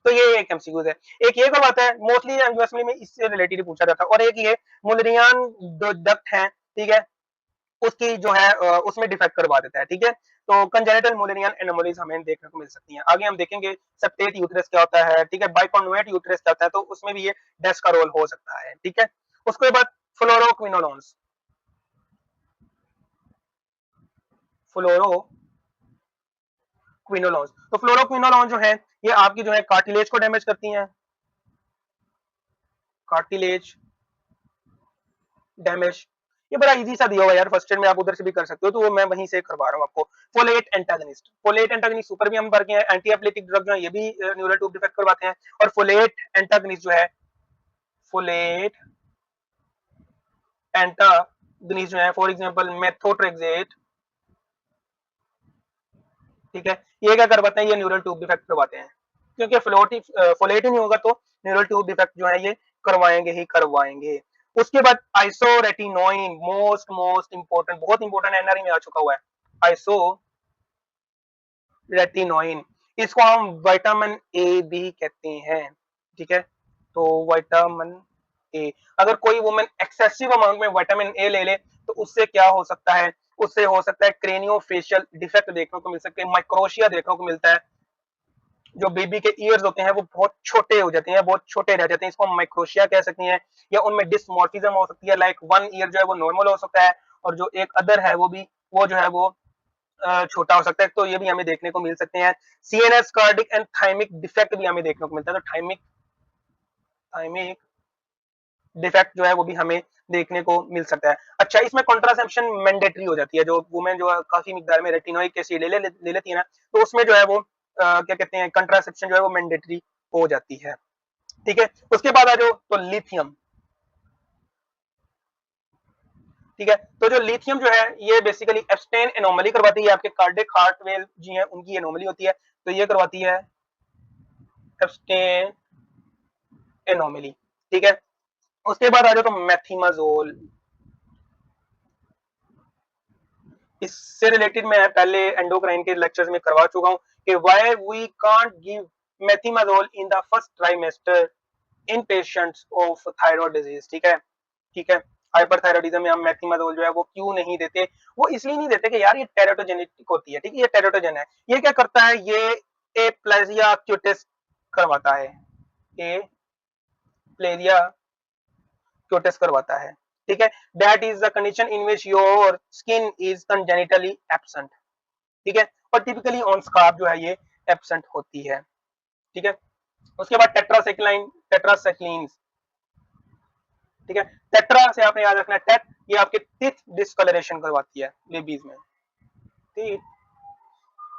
तो ये एक एमसीक्यूज है। एक ये करवाता है मोस्टली यूएसएमएल में इससे रिलेटेड पूछा जाता है, और एक ये मुलरियान जो डक्ट है, ठीक है, उसकी जो है उसमें डिफेक्ट करवा देता है, ठीक है। तो कंजेनिटल मुलरियन एनोमलीज हमें देखने को मिल सकती हैं। आगे हम देखेंगे सेप्टेट यूट्रस क्या होता है, ठीक है, बाइकॉन्वेट यूट्रस क्या होता है, तो उसमें भी ये डेस का रोल हो सकता है, ठीक है। उसके बाद फ्लोरोक्विनोलोन्स, फ्लोरोक्विनोलोन्स, तो फ्लोरोक्विनोलोन जो है ये आपकी जो है कार्टिलेज को डैमेज करती हैं, कार्टिलेज डैमेज, ये बड़ा इजी सा दिया हुआ यार, फर्स्ट एड में आप उधर से भी कर सकते हो, तो वो मैं वहीं से करवा रहा हूँ आपको। Folate antagonist, folate antagonist super भी हम पढ़ के हैं, एंटी एपिलेटिक ड्रग जो है ये भी न्यूरल ट्यूब डिफेक्ट करवाते हैं। और फोलेट एंटागनिस्ट जो है, फोलेट एंटागनिस्ट जो है फॉर एग्जांपल मेथोट्रेक्सेट, ठीक है, ये क्या करवाते हैं, ये न्यूरल ट्यूब डिफेक्ट करवाते हैं, क्योंकि फोलेट ही नहीं होगा तो न्यूरल ट्यूब डिफेक्ट जो है ये करवाएंगे ही करवाएंगे। उसके बाद आइसोरेटिनोइन, मोस्ट मोस्ट इंपोर्टेंट, बहुत इंपोर्टेंट, एनआरई में आ चुका हुआ है, आइसोरेटिनोइन, इसको हम विटामिन ए भी कहते हैं, ठीक है। तो विटामिन ए, अगर कोई वुमेन एक्सेसिव अमाउंट में विटामिन ए ले ले तो उससे क्या हो सकता है, उससे हो सकता है क्रेनियोफेशियल डिफेक्ट देखने को मिल सकते हैं, माइक्रोशिया देखने को मिलता है, जो बेबी के ईयर्स होते हैं वो बहुत छोटे हो जाते हैं, बहुत छोटे रह जाते हैं, इसको हम माइक्रोशिया कह सकते हैं, या उनमें डिसमॉर्फिज्म हो सकती है, लाइक वन ईयर जो है वो नॉर्मल हो सकता है और जो एक अदर है वो भी वो जो है वो छोटा हो सकता है, तो ये भी हमें देखने को मिल सकते हैं। CNS cardiac and thymic defect भी हमें देखने को मिलता है, तो थाइमिक थाइमिक डिफेक्ट जो है वो भी हमें देखने को मिल सकता है। अच्छा, इसमें कॉन्ट्रासेप्शन मैंडेटरी हो जाती है, जो वुमेन जो काफी मिकदार में रेटिनोइक एसिड ले लेती है ना, तो उसमें जो है वो क्या कहते हैं, कंट्रासेप्शन जो है वो मैंडेटरी हो जाती है, ठीक है। उसके बाद आ जाओ तो लिथियम, ठीक है, तो जो लिथियम जो है ये बेसिकली एब्स्टेन एनोमली करवाती है, आपके कार्डिक हार्ट वेल जी हैं उनकी एनोमली होती है, तो ये करवाती है एब्स्टेन एनोमली, ठीक है। उसके बाद आ जाओ तो मेथिमाजोल, इससे रिलेटेड मैं पहले एंडोक्राइन के लेक्चर्स में करवा चुका हूं कि why we can't give methimazole in the first trimester in patients of thyroid disease, ठीक है, ठीक है, हाइपरथायराइडिज्म में हम मेथिमाजोल जो है वो क्यों नहीं देते, वो इसलिए नहीं देते कि यार ये टेराटोजेनेटिक होती है, ठीक है, ये टेराटोजन है, ये क्या करता है, ये एप्लेजिया क्यूटिस करवाता है, एप्लेजिया क्यूटिस करवाता है, ठीक है, that is the condition in which your skin is congenitally absent, ठीक है, और टिपिकली ऑन स्कार्फ जो है ये एब्सेंट होती है, ठीक है। उसके बाद टेट्रासाइक्लाइन, टेट्रासाइक्लिन, ठीक है, टेट्रा से आपने याद रखना है टेट, ये आपके टीथ डिस्कलरेशन करवाती है बेबीज में, टीथ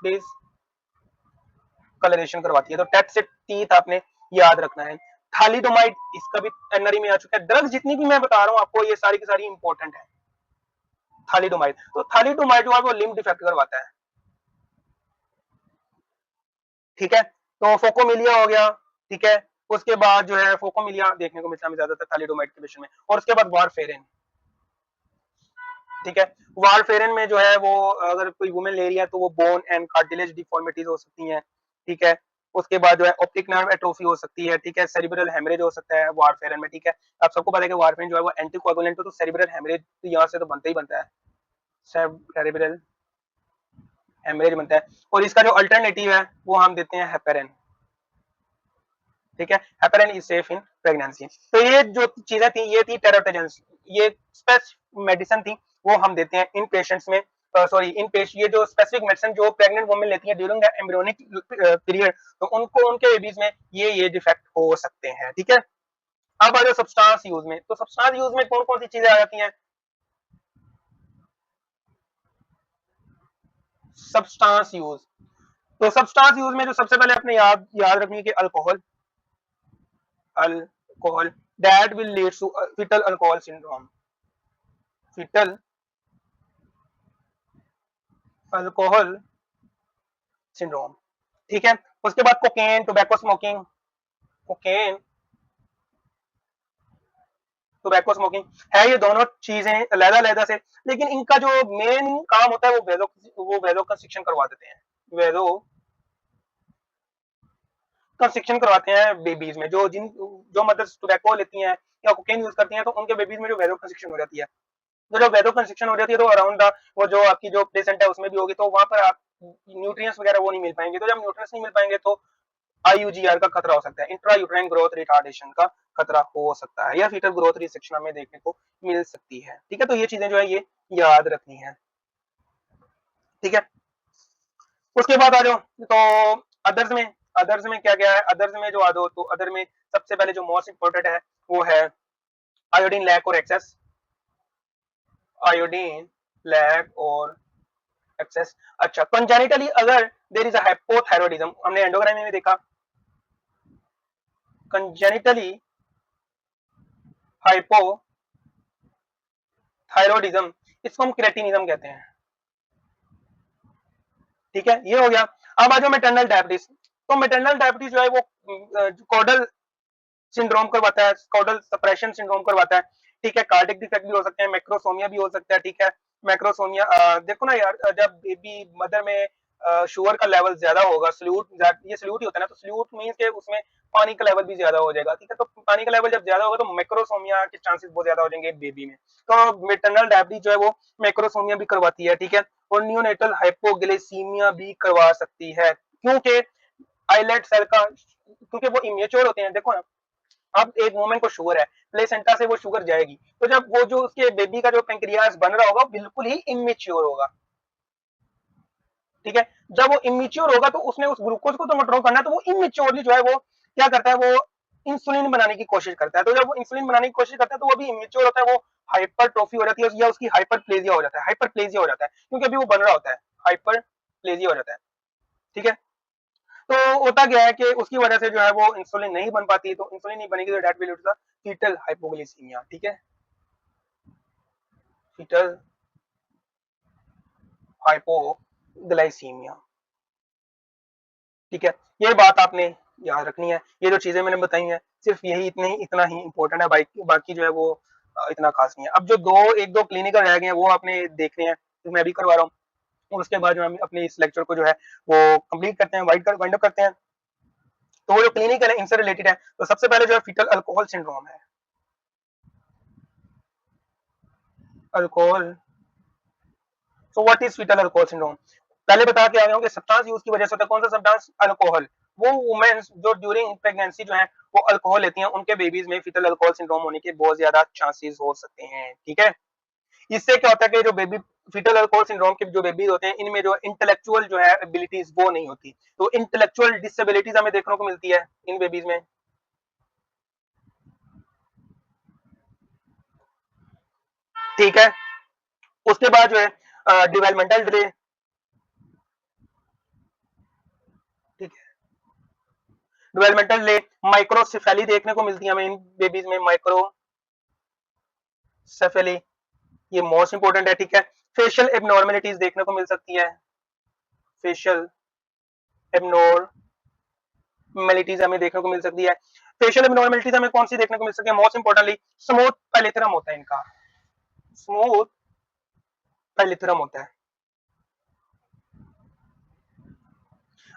डिस्कलरेशन करवाती है, तो टेट से टीथ आपने याद रखना है। थालिडोमाइड, इसका भी एनआरई में आ चुका है। ड्रग्स जितनी भी मैं बता रहा हूं आपको ये सारी की सारी इंपॉर्टेंट है, थैलिडोमाइड। तो थैलिडोमाइड जो है वो लिम्ब डिफेक्ट करवाता है, ठीक है। तो फोकोमिलिया हो गया, ठीक है। उसके बाद जो है फोकोमिलिया देखने को मिलता है ज्यादातर थैलिडोमाइड के पेशेंट में। और उसके बाद वारफेरिन, ठीक है। वारफेरिन में जो है वो अगर कोई वुमेन ले रही है तो वो बोन एंड कार्टिलेज डिफॉर्मिटीज हो सकती हैं, ठीक है। उसके बाद जो है ऑप्टिक नर्व एट्रोफी हो सकती है, ठीक है। सेरिब्रल हेमरेज हो सकता है वारफेरिन में, ठीक है। आप सबको पता है कि वारफेरिन जो है वो एंटीकोगुलेंट है, तो सेरिब्रल हेमरेज तो यहाँ से तो बनता ही बनता है, सेरिब्रल हेमरेज बनता है। और इसका जो अल्टरनेटिव है वो हम देते हैं हेपेरिन, ठीक है। Heparin is safe in pregnancy. तो ये जो चीजें थी ये थी टेराप्टेजेंस, ये स्पेसिफिक मेडिसिन थी, वो हम देते हैं इन पेशेंट्स में। सॉरी इन पेशेंट, ये जो स्पेसिफिक मेडिसिन जो प्रेग्नेंट वुमेन लेती है ड्यूरिंग द एम्ब्रियोनिक पीरियड, तो उनको उनके बेबीज में ये डिफेक्ट हो सकते हैं, ठीक है। अब आ जाओ सब्सटेंस यूज में। तो सब्सटेंस यूज में कौन कौन सी चीजें आ जाती हैं? सब्सटेंस यूज, तो सब्सटेंस यूज में जो सबसे पहले अपने याद याद रखनी है कि alcohol, alcohol that will lead to fetal alcohol syndrome, fetal alcohol syndrome, ठीक है। उसके बाद cocaine, tobacco smoking, cocaine tobacco smoking है, ये दोनों चीजें अलग-अलग से, लेकिन इनका जो मेन काम होता है वो वेलो कंस्ट्रक्शन करवा देते हैं, वेलो कंस्ट्रक्शन करवाते हैं बेबीज में। जो मदर्स टोबैको लेती हैं या कोकेन यूज करती हैं तो उनके बेबीज में जो वेलो कंस्ट्रक्शन हो जाती है, तो जब वेलो कंस्ट्रक्शन हो जाती है तो अराउंड द वो जो आपकी जो प्लेसेंट है उसमें भी होगी, तो वहां पर आप न्यूट्रिएंट्स वगैरह वो नहीं मिल पाएंगे। तो जब न्यूट्रिएंट्स नहीं मिल पाएंगे तो आईयूजीआर का खतरा हो सकता है, इंट्रा यूट्राइन ग्रोथ रिटार्डेशन का खतरा हो सकता है, या फीटल ग्रोथ रिसेक्शन हमें देखने को मिल सकती है, ठीक है। तो ये चीजें जो है ये याद रखनी है, ठीक है। उसके बाद आ जाओ तो अदर्स में, अदर्स में क्या क्या है? अदर्स में जो आ जाओ तो अदर में सबसे पहले जो मोस्ट इंपोर्टेंट है वो है आयोडीन लैक और एक्सेस, आयोडीन लैक और एक्सेस। अच्छा, कंजेनिटली अगर देयर इज अ हाइपोथायरॉयडिज्म, हमने एंडोक्राइन में देखा, कंजेनिटली हाइपोथायरॉयडिज्म, इसको हम क्रेटिनिज्म कहते हैं, ठीक है। ये हो गया। अब आ जाओ मेटरनल डायबिटीज। तो मेटरनल डायबिटीज जो है वो कॉडल सिंड्रोम करवाता है, कॉडल सप्रेशन सिंड्रोम करवाता है, ठीक है। कार्डिक डिफेक्ट भी हो सकते हैं, मैक्रोसोमिया भी हो सकता है, ठीक है। मैक्रोसोमिया देखो ना यार, जब बेबी मदर में शुगर का लेवल ज्यादा होगा, सल्यूट, ये सल्यूट ही होता है ना, तो सल्यूट मींस के उसमें पानी का लेवल भी ज्यादा हो जाएगा, ठीक है। तो पानी का लेवल जब ज्यादा होगा तो मैक्रोसोमिया के चांसेस बहुत ज्यादा हो जाएंगे बेबी में। तो मेटरनल डायबिटीज जो है वो मैक्रोसोमिया भी करवाती है, ठीक है। और न्यूनेटल हाइपोग्लाइसीमिया भी करवा सकती है, क्योंकि आइलेट सेल का, क्योंकि वो इमेच्योर होते हैं। देखो ना, अब एक वुमेन को शुगर है, प्लेसेंटा से वो शुगर जाएगी, तो जब वो जो उसके बेबी का जो पेंक्रियास बन रहा होगा बिल्कुल ही इमेच्योर होगा, ठीक है। जब वो इमेच्योर होगा तो उसने उस ग्लूकोज को तो कंट्रोल करना है, तो वो इमेच्योरली जो है वो क्या करता है, वो इंसुलिन बनाने की कोशिश करता है। तो जब वो इंसुलिन बनाने की कोशिश करता है तो वो भी इमेच्योर होता है, वो हाइपरट्रोफी हो जाती है या उसकी हाइपरप्लेजिया हो जाता है, हाइपरप्लेजिया हो जाता है, क्योंकि अभी वो बन रहा होता है, हाइपरप्लेजिया हो जाता है, ठीक है। तो होता क्या है कि उसकी वजह से जो है वो इंसुलिन नहीं बन पाती, तो इंसुलिन नहीं बनेगी तो that will lead to fetal hypoglycaemia, ठीक है। फीटल हाइपोग्लाइसीमिया, ठीक है। ये बात आपने याद रखनी है। ये जो चीजें मैंने बताई हैं सिर्फ यही इतना ही इंपॉर्टेंट है, बाकी जो है वो इतना खास नहीं है। अब जो एक दो क्लिनिकल रह गए हैं वो आपने देखने हैं, तो मैं अभी करवा रहा हूँ। और उसके बाद जो हम अपने इस लेक्चर को जो है वो कंप्लीट करते हैं, वाइंड अप करते हैं। तो वो जो क्लिनिकल है इनसे रिलेटेड है, तो सबसे पहले जो है फीटल अल्कोहल सिंड्रोम है, alcohol. So what is fetal alcohol syndrome? पहले बता के आ गया हूं कि सब्सटेंस यूज की वजह से होता है। कौन सा सब्सटेंस? अल्कोहल। वो वुमेन्स जो ड्यूरिंग प्रेगनेंसी जो है वो अल्कोहल लेती हैं, उनके बेबीज में फीटल अल्कोहल सिंड्रोम होने के बहुत ज्यादा चांसेस हो सकते हैं, ठीक है। इससे क्या होता है कि जो बेबी फीटल अल्कोहल सिंड्रोम के जो बेबीज होते हैं इनमें जो इंटेलेक्चुअल जो है एबिलिटीज वो नहीं होती, तो इंटेलेक्चुअल डिसेबिलिटीज हमें देखने को मिलती है इन बेबीज में, ठीक है। उसके बाद जो है डेवलपमेंटल डिले, ठीक है। डेवलपमेंटल डिले, माइक्रोसेफेली देखने को मिलती है हमें इन बेबीज में, माइक्रोसेफेली, ये मोस्ट इंपोर्टेंट है, ठीक है। फेशियल एबनॉर्मेलिटीज देखने को मिल सकती है, फेशियल एबनॉर्मेलिटीज हमें देखने को मिल सकती है। फेशियल एबनॉर्मेलिटीज हमें कौन सी देखने को मिल सकती है? मोस्ट इंपोर्टेंटली स्मूथ पैलिथ्रम होता है इनका, स्मूथ पैलिथ्रम होता है।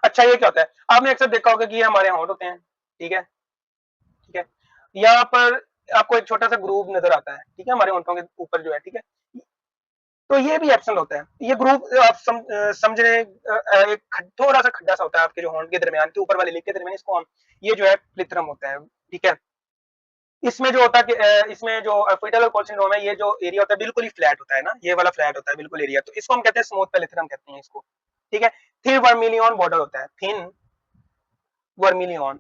अच्छा ये क्या होता है? आपने अक्सर देखा होगा कि ये हमारे होंठ होते हैं, ठीक है, ठीक है, यहाँ पर आपको एक छोटा सा ग्रूव नजर आता है, ठीक है, हमारे होंठों के ऊपर जो है, ठीक है, तो ये भी एब्सेंट होता है। ये ग्रुप आप समझ रहे हैं, एक थोड़ा सा खड्डा सा होता है आपके जो होंठ के दरमियान के ऊपर वाले लिप के दरमियान, इसको हम ये जो है प्लिथ्रम होता है, ठीक है। इसमें जो होता है कि इसमें जो फीटल अल्कोहल सिंड्रोम है, ये जो एरिया होता है बिल्कुल ही फ्लैट होता है ना, ये वाला फ्लैट होता है बिल्कुल एरिया, तो इसको हम कहते हैं स्मूथ पैलिथ्रम कहते हैं इसको, ठीक है। थिन वर्मिलियन बॉर्डर होता है, थिन वर्मिलियन,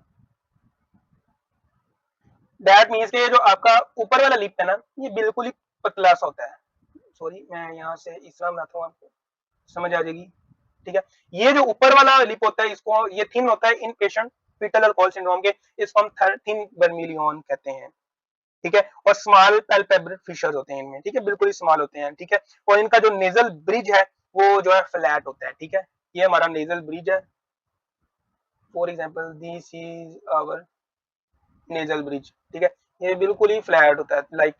दैट मीन्स के जो आपका ऊपर वाला लिप है ना, ये बिल्कुल ही पतला सा होता है। सॉरी मैं यहाँ से इस तरह बनाता हूँ, आपको समझ आ जाएगी, ठीक है। ये जो ऊपर वाला लिप होता है, इसको ये थिन होता है इन पेशेंट फीटल अल्कोहल सिंड्रोम के, इसको हम थिन वर्मिलियन कहते हैं, ठीक है। और स्मॉल पैल्पेब्रल फिशर्स होते हैं इनमें, ठीक है, बिल्कुल ही स्मॉल होते हैं, ठीक है। और इनका जो नेजल ब्रिज है वो जो है फ्लैट होता है, ठीक है। ये हमारा नेजल ब्रिज है, for example this is our nasal bridge, ठीक है। ये बिल्कुल ही फ्लैट होता है, लाइक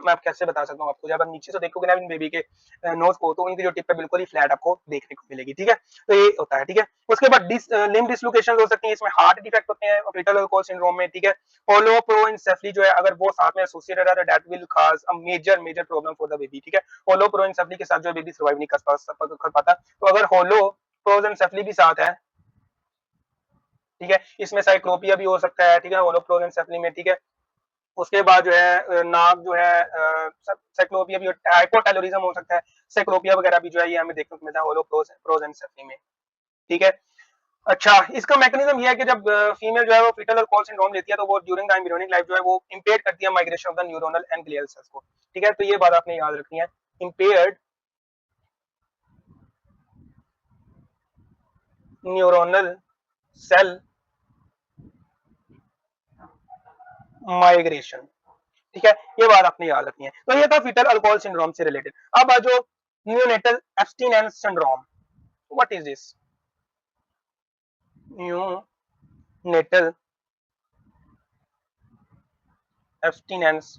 मैं कैसे बता सकता हूँ आपको, जब आप नीचे से देखोगे ना इन बेबी के नोज को, तो इनकी जो टिप है बिल्कुल ही फ्लैट आपको देखने को मिलेगी, ठीक है। तो ये होता है, ठीक है। उसके बाद लिम्ब डिसलोकेशन हो सकती है, इसमें हार्ट डिफेक्ट होते हैं फीटल अल्कोहल सिंड्रोम में, ठीक है। होलोप्रोएनसेफली जो है, अगर वो साथ में एसोसिएटेड है, that will cause a major problem for the baby, ठीक है। होलोप्रोएनसेफली के साथ जो बेबी सर्वाइव नहीं कर पाता, तो अगर होलोप्रोएनसेफली भी साथ है, ठीक है, इसमें साइक्लोपिया भी हो सकता है, ठीक है, होलोप्रोएनसेफली में, ठीक है। उसके बाद जो है नाक जो है साइक्लोपिया भी, हाइपोटायरोरिज्म हो सकता है, साइक्लोपिया वगैरह भी जो है ये हमें देखने को मिलता है होलोप्रोएनसेफली में, ठीक है। अच्छा, इसका मैकेनिज्म ये है कि जब फीमेल जो है वो फीटल अल्कोहल सिंड्रोम लेती है, तो वो ड्यूरिंग द एम्ब्रियोनिक लाइफ जो है वो इंपेयर करती है migration of the neuronal and glial cells को, ठीक है। तो ये बात आपने याद रखनी है, इंपेयर्ड न्यूरोनल सेल माइग्रेशन, ठीक है, ये बात आपने याद रखनी है। तो ये था फीटल अल्कोहल सिंड्रोम से रिलेटेड। अब आ जो neonatal abstinence syndrome, what is this? Neonatal abstinence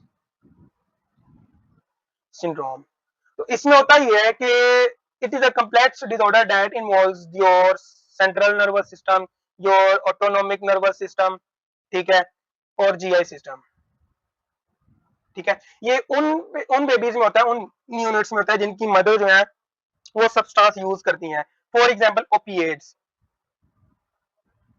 syndrome, तो इसमें होता ही है कि it is a complex disorder that involves your central nervous system, your autonomic nervous system, ठीक है, और जीआई सिस्टम, ठीक है। ये उन बेबीज में होता है, उन यूनिट्स में होता है जिनकी मदर जो है वो सब्सटेंस यूज करती हैं, फॉर एग्जांपल ओपिएट्स,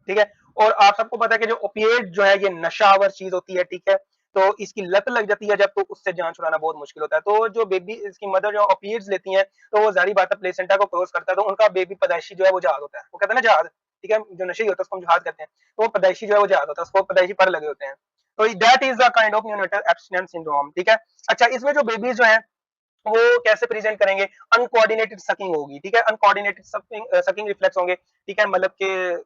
ठीक है। और आप सबको पता है कि जो ओपिएट जो है ये नशावर चीज होती है, ठीक है, तो इसकी लत लग जाती है जब, तो उससे जान छुड़ाना बहुत मुश्किल होता है। तो जो बेबी इसकी मदर जो ओपिएट्स लेती हैं, तो वो जारी बात है प्लेसेंटा को क्रॉस करता है, तो उनका बेबी पैदाइशी जो है वो जहाज होता है, वो कहते हैं ना जहाज, ठीक है, जो नशे होता है उसको हम जहाज कहते हैं, तो वो पैदाइशी जो है वो जहाज होता है, उसको पैदाइशी पर लगे होते हैं। तो that is the kind of neonatal abstinence syndrome, ठीक है। अच्छा, इसमें जो बेबीज जो है वो कैसे प्रेजेंट करेंगे? अनकोऑर्डिनेटेड सकिंग होगी, ठीक है, अनकोऑर्डिनेटेड सकिंग रिफ्लेक्स होंगे, ठीक है, मतलब के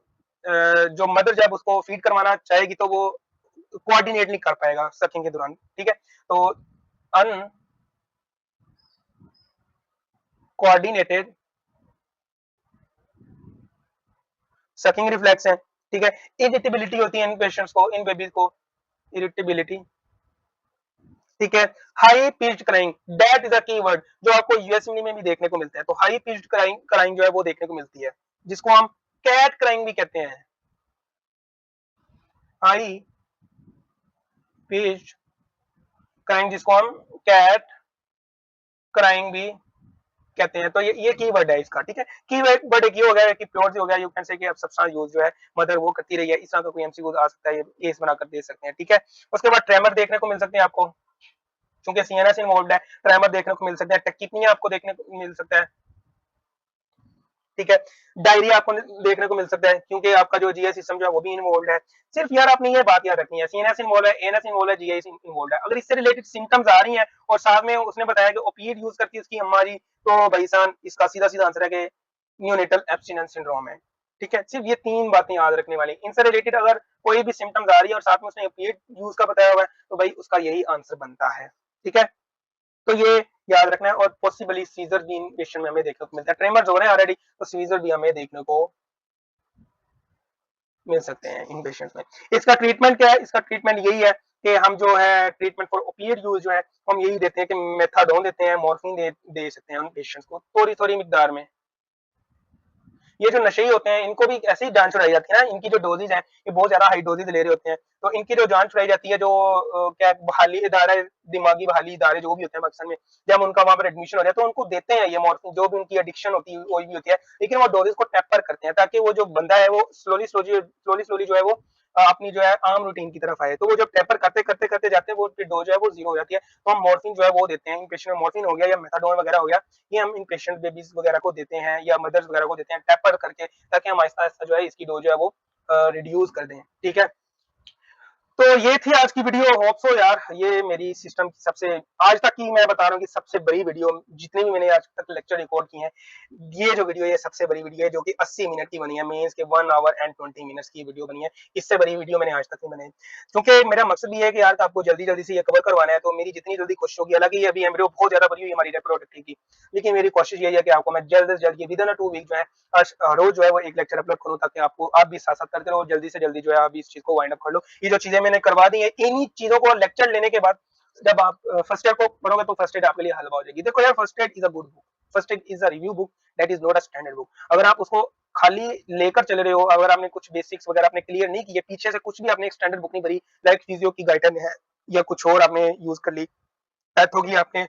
जो मदर जब उसको फीड करवाना चाहेगी तो वो कोऑर्डिनेट नहीं कर पाएगा सकिंग के दौरान, ठीक है। तो अनकोऑर्डिनेटेड सकिंग रिफ्लेक्स है, ठीक है। इरिटेबिलिटी होती है इन पेशेंट्स को, इन बेबीज को इरिटेबिलिटी, ठीक है। High pitched crying, that is a keyword जो आपको यूएस में भी देखने को मिलता है। तो हाई पिच्ड क्राइंग क्राइंग जो है वो देखने को मिलती है, जिसको हम कैट क्राइंग भी कहते हैं, हाई पिच्ड क्राइंग जिसको हम कैट क्राइंग भी कहते हैं। तो ये कीवर्ड है इसका, ठीक है। कीवर्ड एक ये हो गया कि प्योर हो गया, यू कैन से कि अब सब्सटेंस यूज जो है मदर वो करती रही है, इस तरह का कोई एमसीक्यू आ सकता है, ये इस बनाकर दे सकते हैं, ठीक है। उसके बाद ट्रेमर देखने को मिल सकते हैं आपको, क्योंकि सीएनएस इन्वॉल्व है, ट्रेमर देखने को मिल सकता है, टैकीपनिया आपको देखने को मिल सकता है, ठीक है। डायरिया आपको देखने को मिल सकता है, क्योंकि आपका जो जीआई सिस्टम जो है वो भी इन्वॉल्व है। सिर्फ यार आपने ये बात याद रखनी है, सीएनएस इन्वॉल्व है, एएनएस इन्वॉल्व है, जीआई इन्वॉल्व है। अगर इससे रिलेटेड सिम्टम्स आ रही हैं और साथ में उसने बताया कि ओपिएट यूज करती है उसकी अम्मा जी, तो भाई सान इसका सीधा सीधा आंसर है कि न्यूनेटल एब्स्टिनेंस सिंड्रोम है, ठीक है। सिर्फ ये तीन बातें याद रखने वाली, इनसे रिलेटेड अगर कोई भी सिम्टम्स आ रही है और साथ में उसने ओपिएट यूज का बताया हुआ है, तो भाई उसका यही आंसर बनता है, ठीक है। तो ये याद रखना है। और पॉसिबली सीजर भी इन पेशेंट में हमें देखने को मिलता है, ट्रेमर्स हो रहे हैं ऑलरेडी तो सीजर भी हमें देखने को मिल सकते हैं इन पेशेंट्स में। इसका ट्रीटमेंट क्या है? इसका ट्रीटमेंट यही है कि हम जो है ट्रीटमेंट फॉर ओपिएट यूज जो है हम यही देते हैं कि मेथाडोन देते हैं, मॉर्फिन दे सकते हैं हम पेशेंट्स को थोड़ी थोड़ी मिकदार में। ये जो नशे होते हैं इनको भी ऐसे ही जान छुड़ाई जाती है ना, इनकी जो डोजेज है ये बहुत ज्यादा हाई डोजेज ले रहे होते हैं, तो इनकी जो जान छुड़ाई जाती है, जो क्या बहाली इदारे, दिमागी बहाली इदारे जो भी होते हैं पाकिस्तान में, जब उनका वहां पर एडमिशन हो जाए तो उनको देते हैं ये मॉर्फिन, जो भी उनकी एडिक्शन होती है कोई भी होती है, लेकिन वो डोजेज को टेपर करते हैं ताकि वो जो बंदा है वो स्लोली स्लोली जो है वो अपनी जो है आम रूटीन की तरफ आए। तो वो जब टेपर करते करते करते जाते हैं वो डोज जो है वो जीरो हो जाती है, तो हम मॉर्फिन जो है वो देते हैं इन पेशेंट में। मॉर्फिन हो गया या मेथाडोन वगैरह हो गया, ये हम इन पेशेंट बेबीज वगैरह को देते हैं या मदर्स वगैरह को देते हैं टेपर करके, ताकि हम आहिस्ता आहिस्ता जो है इसकी डोज जो है वो रिड्यूस कर दें। ठीक है, तो ये थी आज की वीडियो। होप सो यार, ये मेरी सिस्टम की सबसे आज तक की मैं बता रहा हूँ कि सबसे बड़ी वीडियो जितनी भी मैंने आज तक लेक्चर रिकॉर्ड किए हैं, ये जो वीडियो ये सबसे बड़ी वीडियो है जो कि 80 मिनट की बनी है, मेंस के 1 आवर एंड 20 मिनट्स की वीडियो बनी है। इससे बड़ी वीडियो मैंने आज तक नहीं बनाई, क्योंकि मेरा मकसद ये है कि यार आपको जल्दी जल्दी से ये कवर करवाना है, तो मेरी जितनी जल्दी कोशिश होगी। हालांकि अभी एम्ब्रियो बहुत ज्यादा बड़ी हुई हमारी रेप्रोडक्टिव की, लेकिन मेरी कोशिश यही है कि आपको मैं जल्द से जल्द विद इन 2 वीक जो है रोज जो है वो एक लेक्चर अपलोड करूँ, ताकि आपको आप भी साथ साथ करते रहो, जल्दी से जल्दी जो है आप इस चीज को वाइंड अप कर लो। ये जो चीजें मैंने करवा दी है, इन्हीं चीजों को लेक्चर लेने के बाद जब आप फर्स्ट एड को पढ़ोगे तो फर्स्ट एड आपके लिए हलवा हो जाएगी। देखो यार, first Aid is a good book, first Aid is a review book, that is not a standard book. अगर आप उसको खाली लेकर चले रहे हो, अगर आपने कुछ बेसिक्स वगैरह आपने क्लियर नहीं किए, पीछे से कुछ भी आपने एक स्टैंडर्ड बुक नहीं भरी, लाइक फिजियो की गाइडलाइन है या कुछ और आपने यूज कर ली, पैथो की आपने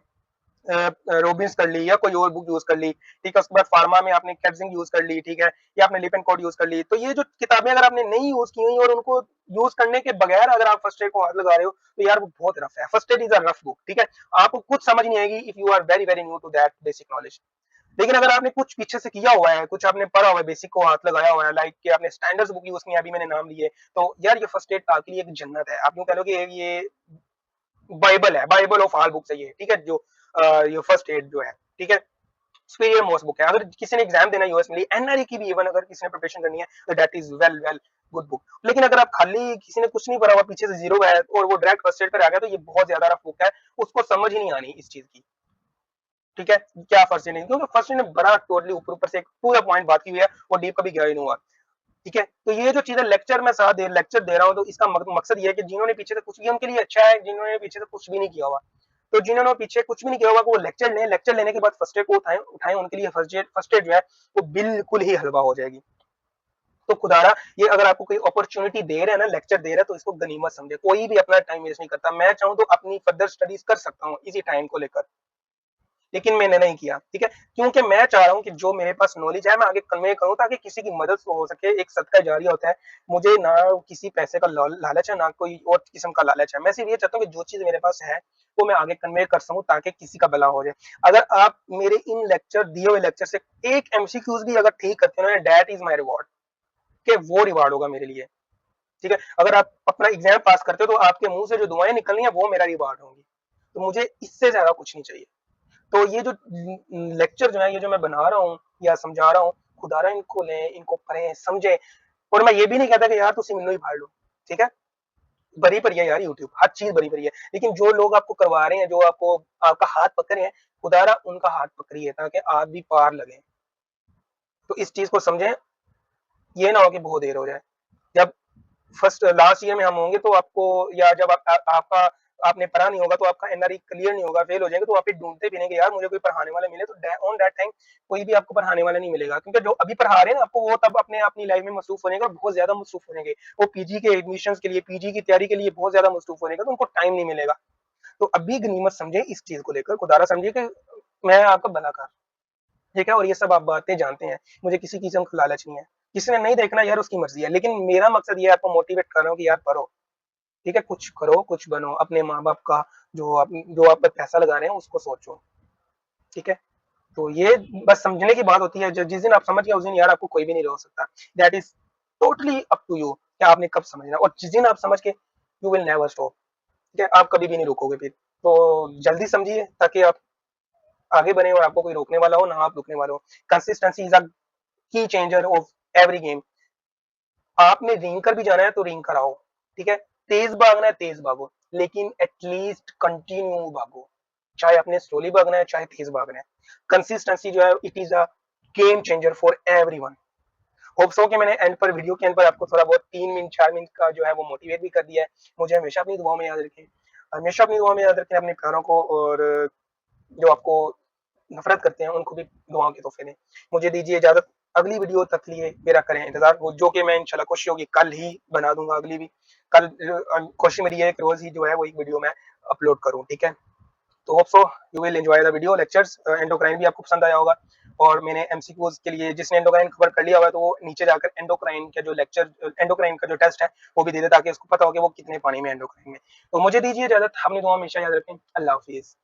रोबिन्स कर ली या कोई और बुक यूज कर ली, ठीक है, उसके बाद फार्मा में आपने कैप्सिंग यूज कर ली, ठीक है, या आपने लिपन कोड यूज कर ली, तो ये जो किताबें अगर आपने नहीं यूज की हुई और उनको यूज करने के बगैर अगर आप फर्स्ट एड को हाथ लगा रहे हो, तो यार वो बहुत रफ है। First Aid is a rough book, ठीक है, आपको कुछ समझ नहीं आएगी if you are very very new to that basic knowledge. लेकिन अगर आपने कुछ पीछे से किया हुआ है, कुछ आपने पढ़ा हुआ है, बेसिक को हाथ लगाया हुआ है, लाइक कि आपने स्टैंडर्ड्स बुक यूज की, अभी मैंने नाम लिए, तो यार ये फर्स्ट एड आपके लिए एक जन्नत है। आप यूं कह लो कि ये बाइबल है, बाइबल ऑफ ऑल बुक्स है ये, ठीक है, जो ये फर्स्ट एड जो है, ठीक है, सुपीरियर मोस्ट बुक है। अगर किसी ने एग्जाम देना यूएस में, एनआरई की भी इवन अगर किसी ने प्रिपरेशन करनी है, तो that is well well good book. लेकिन अगर आप खाली किसी ने कुछ नहीं पढ़ा हुआ, पीछे से जीरो है और वो डायरेक्ट फर्स्ट एड पर आ गया, तो ये बहुत ज्यादा रफ बुक है, उसको समझ ही नहीं आनी इस चीज की। ठीक है, क्या फर्स्ट एड नहीं, क्योंकि फर्स्ट एड ने बड़ा टोटली ऊपर ऊपर से एक पूरा पॉइंट बात की हुई है, वो डीप कभी गया ही नहीं हुआ। ठीक है, तो ये जो चीजें लेक्चर में साथ लेक्चर दे रहा हूँ, तो इसका मकसद ये है कि जिन्होंने पीछे से कुछ भी उनके लिए अच्छा है, जिन्होंने पीछे से कुछ भी नहीं किया हुआ, तो जिन्होंने पीछे कुछ भी नहीं किया हुआ वो लेक्चर लें, लेक्चर लेने के बाद फर्स्ट एड को उठाएं उठाएं, उनके लिए फर्स्ट एड जो है वो बिल्कुल ही हलवा हो जाएगी। तो खुदारा, ये अगर आपको कोई अपॉर्चुनिटी दे रहे हैं ना, लेक्चर दे रहे हैं, तो इसको गनीमत समझे। कोई भी अपना टाइम वेस्ट नहीं करता। मैं चाहूँ तो अपनी फर्दर स्टडीज कर सकता हूँ इसी टाइम को लेकर, लेकिन मैंने नहीं किया, ठीक है, क्योंकि मैं चाह रहा हूँ कि जो मेरे पास नॉलेज है मैं आगे कन्वे करूँ, ताकि किसी की मदद हो सके। एक सदका जारिया होता है। मुझे ना किसी पैसे का लालच है, ना कोई और किस्म का लालच है। मैं सिर्फ ये चाहता हूँ कि जो चीज मेरे पास है वो मैं आगे कन्वे कर सकूँ, ताकि किसी का भला हो जाए। अगर आप मेरे इन लेक्चर दिए हुए लेक्चर से एक एमसीक्यूज भी अगर ठीक करते हो, दैट इज माई रिवॉर्ड, के वो रिवार्ड होगा मेरे लिए। ठीक है, अगर आप अपना एग्जाम पास करते हो तो आपके मुंह से जो दुआएं निकलनी है वो मेरा रिवार्ड होंगी। तो मुझे इससे ज्यादा कुछ नहीं चाहिए। तो ये जो लेक्चर जो है, ये जो मैं बना रहा हूँ या समझा रहा हूँ, खुदारा इनको लें, इनको पढ़ें, समझें। और मैं ये भी नहीं कहता कि यार तुम इन्नो ही फाड़ लो, ठीक है, बरी पड़ी है यार यूट्यूब, हर चीज बरी पड़ी है, लेकिन जो लोग आपको करवा रहे हैं, जो आपको आपका हाथ पकड़ रहे हैं, खुदारा उनका हाथ पकड़िए, ताकि आप भी पार लगे। तो इस चीज को समझें, ये ना हो कि बहुत देर हो जाए। जब फर्स्ट लास्ट ईयर में हम होंगे तो आपको, या जब आपका आपने पढ़ा नहीं होगा, तो आपका एनआरई क्लियर नहीं होगा, फेल हो जाएंगे, तो आप ढूंढते फिरेंगे यार मुझे कोई पढ़ाने वाला मिले, तो ऑन दैट टाइम कोई भी आपको पढ़ाने वाला नहीं मिलेगा, क्योंकि जो अभी पढ़ा रहे हैं ना आपको, वो तब अपने अपनी लाइफ में मसरूफ होने का, बहुत ज्यादा मसरूफ होने, वो पीजी के एडमिशन के लिए, पीजी की तैयारी के लिए बहुत ज्यादा मसरूफ होने का, तो उनको टाइम नहीं मिलेगा। तो अभी गनीमत समझे इस चीज को लेकर, खुदारा समझिए कि मैं आपका भला कर, ठीक है, और ये सब आप बातें जानते हैं, मुझे किसी किस्म का लालच नहीं है। किसी ने नहीं देखना यार उसकी मर्जी है, लेकिन मेरा मकसद ये आपको मोटिवेट कर रहा हूँ कि यार पढ़ो, ठीक है, कुछ करो, कुछ बनो, अपने माँ बाप का जो आप पे पैसा लगा रहे हैं उसको सोचो, ठीक है। तो ये बस समझने की बात होती है। जिस दिन आप समझ गए उस दिन यार आपको कोई भी नहीं रोक सकता। That is totally up to you कि आपने कब समझना, और जिस दिन आप समझ के, यू विल नेवर स्टॉप, ठीक है, आप कभी भी नहीं रुकोगे फिर। तो जल्दी समझिए, ताकि आप आगे बढ़े और आपको कोई रोकने वाला हो ना, आप रुकने वाले हो। कंसिस्टेंसी इज अ की चेंजर ऑफ एवरी गेम। आपने रिंग कर भी जाना है तो रिंग कराओ, ठीक है, तेज भागना है तेज भागो, लेकिन एटलीस्ट कंटिन्यू भागो। चाहे आपने स्लोली भागना है चाहे तेज भागना है, कंसिस्टेंसी जो है it is a game changer for everyone. Hope so कि मैंने एंड पर, वीडियो के एंड पर आपको थोड़ा बहुत 3 मिनट 4 मिनट का जो है वो मोटिवेट भी कर दिया है। मुझे हमेशा अपनी दुआओं में याद रखें, हमेशा अपनी दुआओं में याद रखें अपने प्यारों को, और जो आपको नफरत करते हैं उनको भी दुआओं के तोहफे दें। मुझे दीजिए इजाजत, अगली वीडियो तक लिए मेरा करें इंतजार, वो जो कि मैं इंशाल्लाह कोशिश होगी कल ही बना दूंगा। अगली भी कल कोशिश मेरी है कि रोज ही जो है वो एक वीडियो मैं अपलोड करूँ, ठीक है। तो hope so you will enjoy the video lectures. Endocrine भी आपको पसंद आया होगा, और मैंने एमसीक्यूज के लिए जिसने एंडोक्राइन कवर कर लिया हुआ है तो वो नीचे जाकर एंडोक्राइन का जो लेक्चर, एंडोक्राइन का जो टेस्ट है वो भी दे दे, ताकि उसको पता हो कि वो कितने पानी में एंडोक्राइन में। तो मुझे दीजिए इजाजत, अपनी दुआ हमेशा याद रखें। अल्लाह हाफिज।